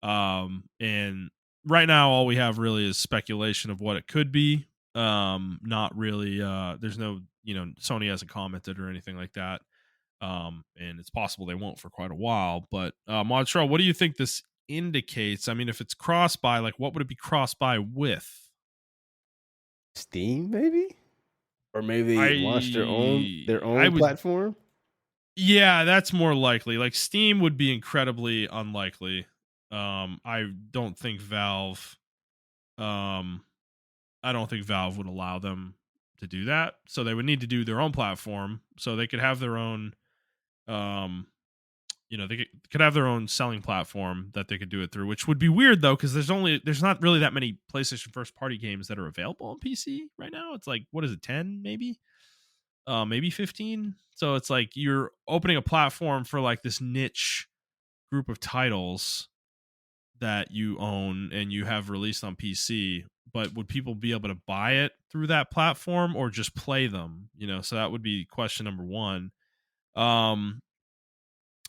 And right now all we have really is speculation of what it could be. Not really there's no, Sony hasn't commented or anything like that. And it's possible they won't for quite a while. But Montreal, what do you think this indicates? I mean, if it's cross-buy, like what would it be cross-buy with? Steam, maybe, or maybe they launched their I own would, platform. yeah, that's more likely. Like Steam would be incredibly unlikely. I don't think Valve um I don't think Valve would allow them to do that. So they would need to do their own platform so they could have their own um they could have their own selling platform that they could do it through, which would be weird though, because there's not really that many PlayStation first party games that are available on PC right now. It's like, what is it, 10 maybe? Maybe 15. So it's like you're opening a platform for like this niche group of titles that you own and you have released on PC, but would people be able to buy it through that platform or just play them? So that would be question number one. Um,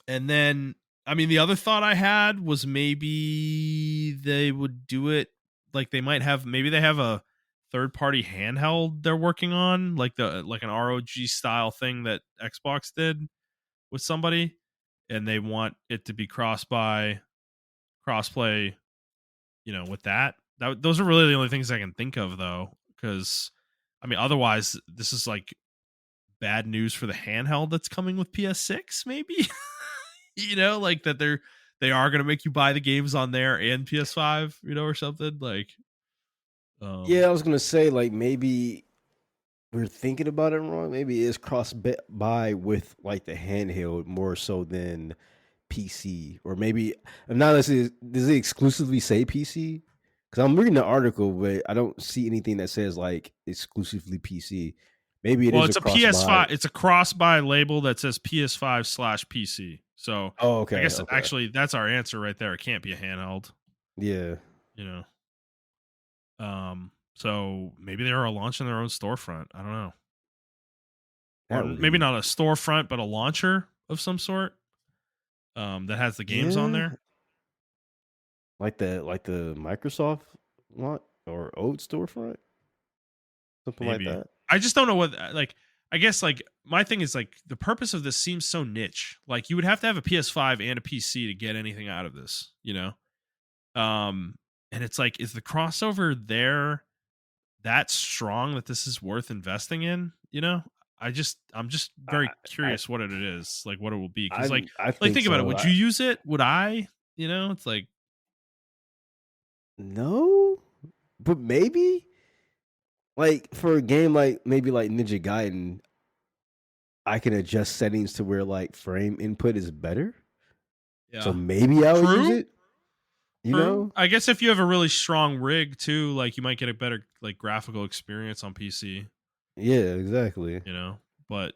and then, I mean, the other thought I had was maybe they would do it like maybe they have a third party handheld they're working on, like an ROG style thing that Xbox did with somebody, and they want it to be crossplay, with that. Those are really the only things I can think of though, because I mean, otherwise this is like bad news for the handheld that's coming with PS6, maybe. Like that they are going to make you buy the games on there and PS5, or something like. Yeah, I was gonna say like maybe we're thinking about it wrong. Maybe it's cross buy with like the handheld more so than PC, or maybe now does it exclusively say PC? Because I'm reading the article, but I don't see anything that says like exclusively PC. Maybe it Well, is a it's a cross buy. PS5. It's a cross buy label that says PS5/PC. So Oh, I okay, guess okay, actually that's our answer right there. It can't be a handheld. yeah. You know. So maybe they are launching their own storefront. I don't know. Or That would maybe be not a storefront, but a launcher of some sort. That has the games on yeah, there. like the Microsoft lot or old storefront, something like Maybe. that. I just don't know what like. I guess like my thing is like the purpose of this seems so niche. Like you would have to have a PS5 and a PC to get anything out of this, and it's like, is the crossover there that strong that this is worth investing in? I'm just very I I curious what it is, like what it will be. Because I like think think about it. so. Would you use it? Would I? It's like, No, but maybe like for a game like maybe like Ninja Gaiden, I can adjust settings to where like frame input is better. So yeah, maybe I would use true. it. You True. know? I guess if you have a really strong rig too, like you might get a better like graphical experience on PC, Yeah, exactly. you know. But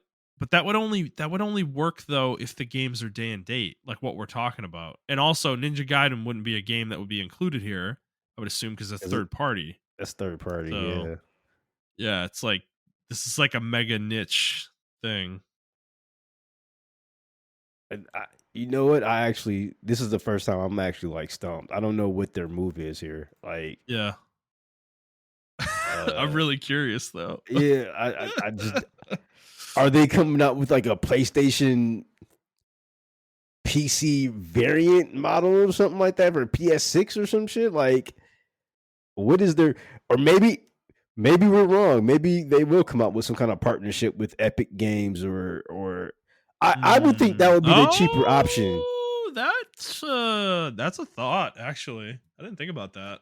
that would only work though if the games are day and date, like what we're talking about. And also Ninja Gaiden wouldn't be a game that would be included here, I would assume, because it's Is it? third party. That's third party. So Yeah. yeah, it's like this is like a mega niche thing. And you know what? This is the first time I'm actually like stumped. I don't know what their move is here. Like, Yeah. I'm really curious though. Yeah, I just are they coming out with like a PlayStation PC variant model or something like that for PS6 or some shit? Like, what is their or maybe we're wrong. Maybe they will come out with some kind of partnership with Epic Games or I would think that would be the cheaper option. Oh, that's a thought. Actually, I didn't think about that.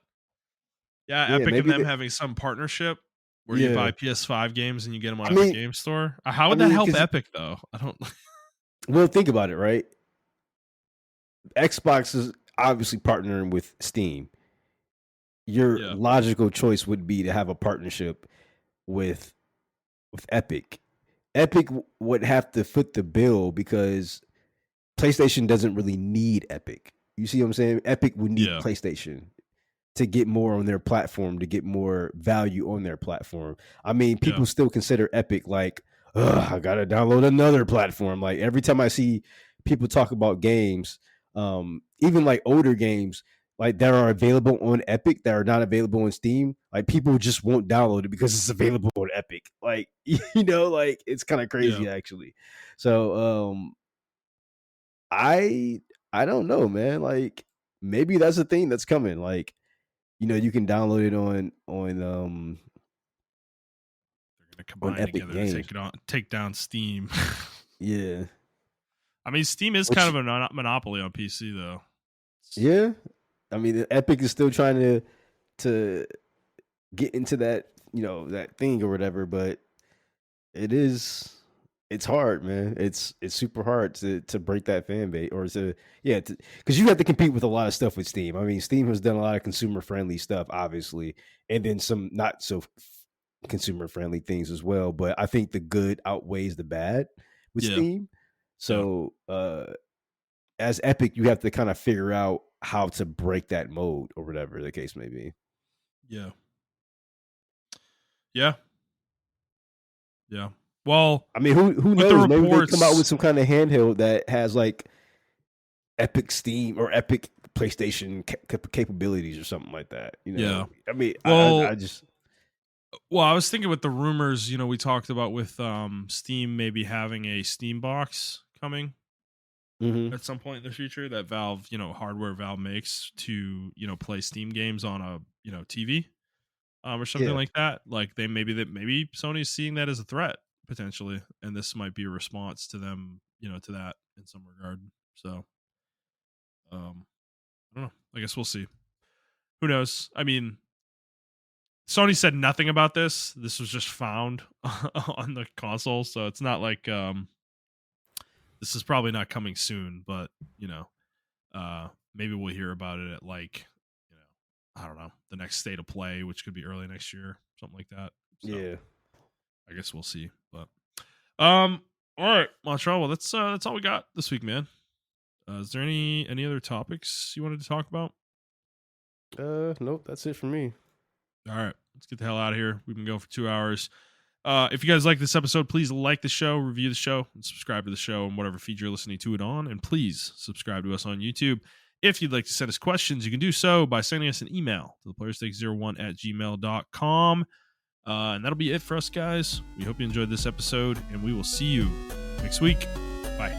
Yeah, Yeah, Epic and maybe them the having some partnership where you yeah. buy PS5 games and you get them on I Epic mean Game Store. How I would that mean, help because Epic though? I don't. well, think about it, right? Xbox is obviously partnering with Steam. Your Yeah, logical choice would be to have a partnership with Epic. Epic would have to foot the bill because PlayStation doesn't really need Epic. You see what I'm saying? Epic would need yeah, PlayStation to get more on their platform, to get more value on their platform. I mean, yeah, people still consider Epic like, ugh, I gotta download another platform. Like every time I see people talk about games, even like older games, like that are available on Epic that are not available on Steam, like people just won't download it because it's available on Epic. Like, like it's kind of yeah, crazy actually. So I I don't know, man. Like maybe that's a thing that's coming. Like you can download it they're gonna on combine Epic together to Games. take down Steam. Yeah. I mean, Steam is kind Which of a monopoly on PC though. yeah. I mean, Epic is still trying to get into that, that thing or whatever, but it is it's hard, man. It's super hard to break that fan base or to yeah, because you have to compete with a lot of stuff with Steam. I mean, Steam has done a lot of consumer friendly stuff, obviously, and then some not so consumer friendly things as well. But I think the good outweighs the bad with Yeah, Steam. yeah, So as Epic, you have to kind of figure out how to break that mode or whatever the case may be. yeah, yeah, yeah. Well, I mean, who with the knows? Maybe they come out with reports, some kind of handheld that has like Epic Steam or Epic PlayStation capabilities or something like that. yeah. I mean, I Well, just I was thinking with the rumors, we talked about with Steam maybe having a Steam box coming hmm at some point in the future that Valve, hardware Valve makes to, play Steam games on a, TV, or something yeah, like that. Like maybe Sony's seeing that as a threat potentially, and this might be a response to them, to that in some regard. So, I don't know. I guess we'll see. Who knows? I mean, Sony said nothing about this. This was just found on the console, so it's not like this is probably not coming soon, but maybe we'll hear about it at like, I don't know, the next state of play, which could be early next year, something like that. So yeah. I guess we'll see. But um, all right, Montreal. Well, that's all we got this week, man. Is there any other topics you wanted to talk about? Nope, that's it for me. All right, let's get the hell out of here. We've been going for 2 hours. If you guys like this episode, please like the show, review the show, and subscribe to the show on whatever feed you're listening to it on. And please subscribe to us on YouTube. If you'd like to send us questions, you can do so by sending us an email to theplayerstake01@gmail.com. And that'll be it for us, guys. We hope you enjoyed this episode, and we will see you next week. Bye.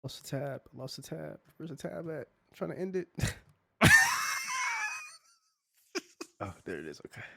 Lost the tab. Lost the tab. Where's the tab at? I'm trying to end it. Oh, there it is. Okay.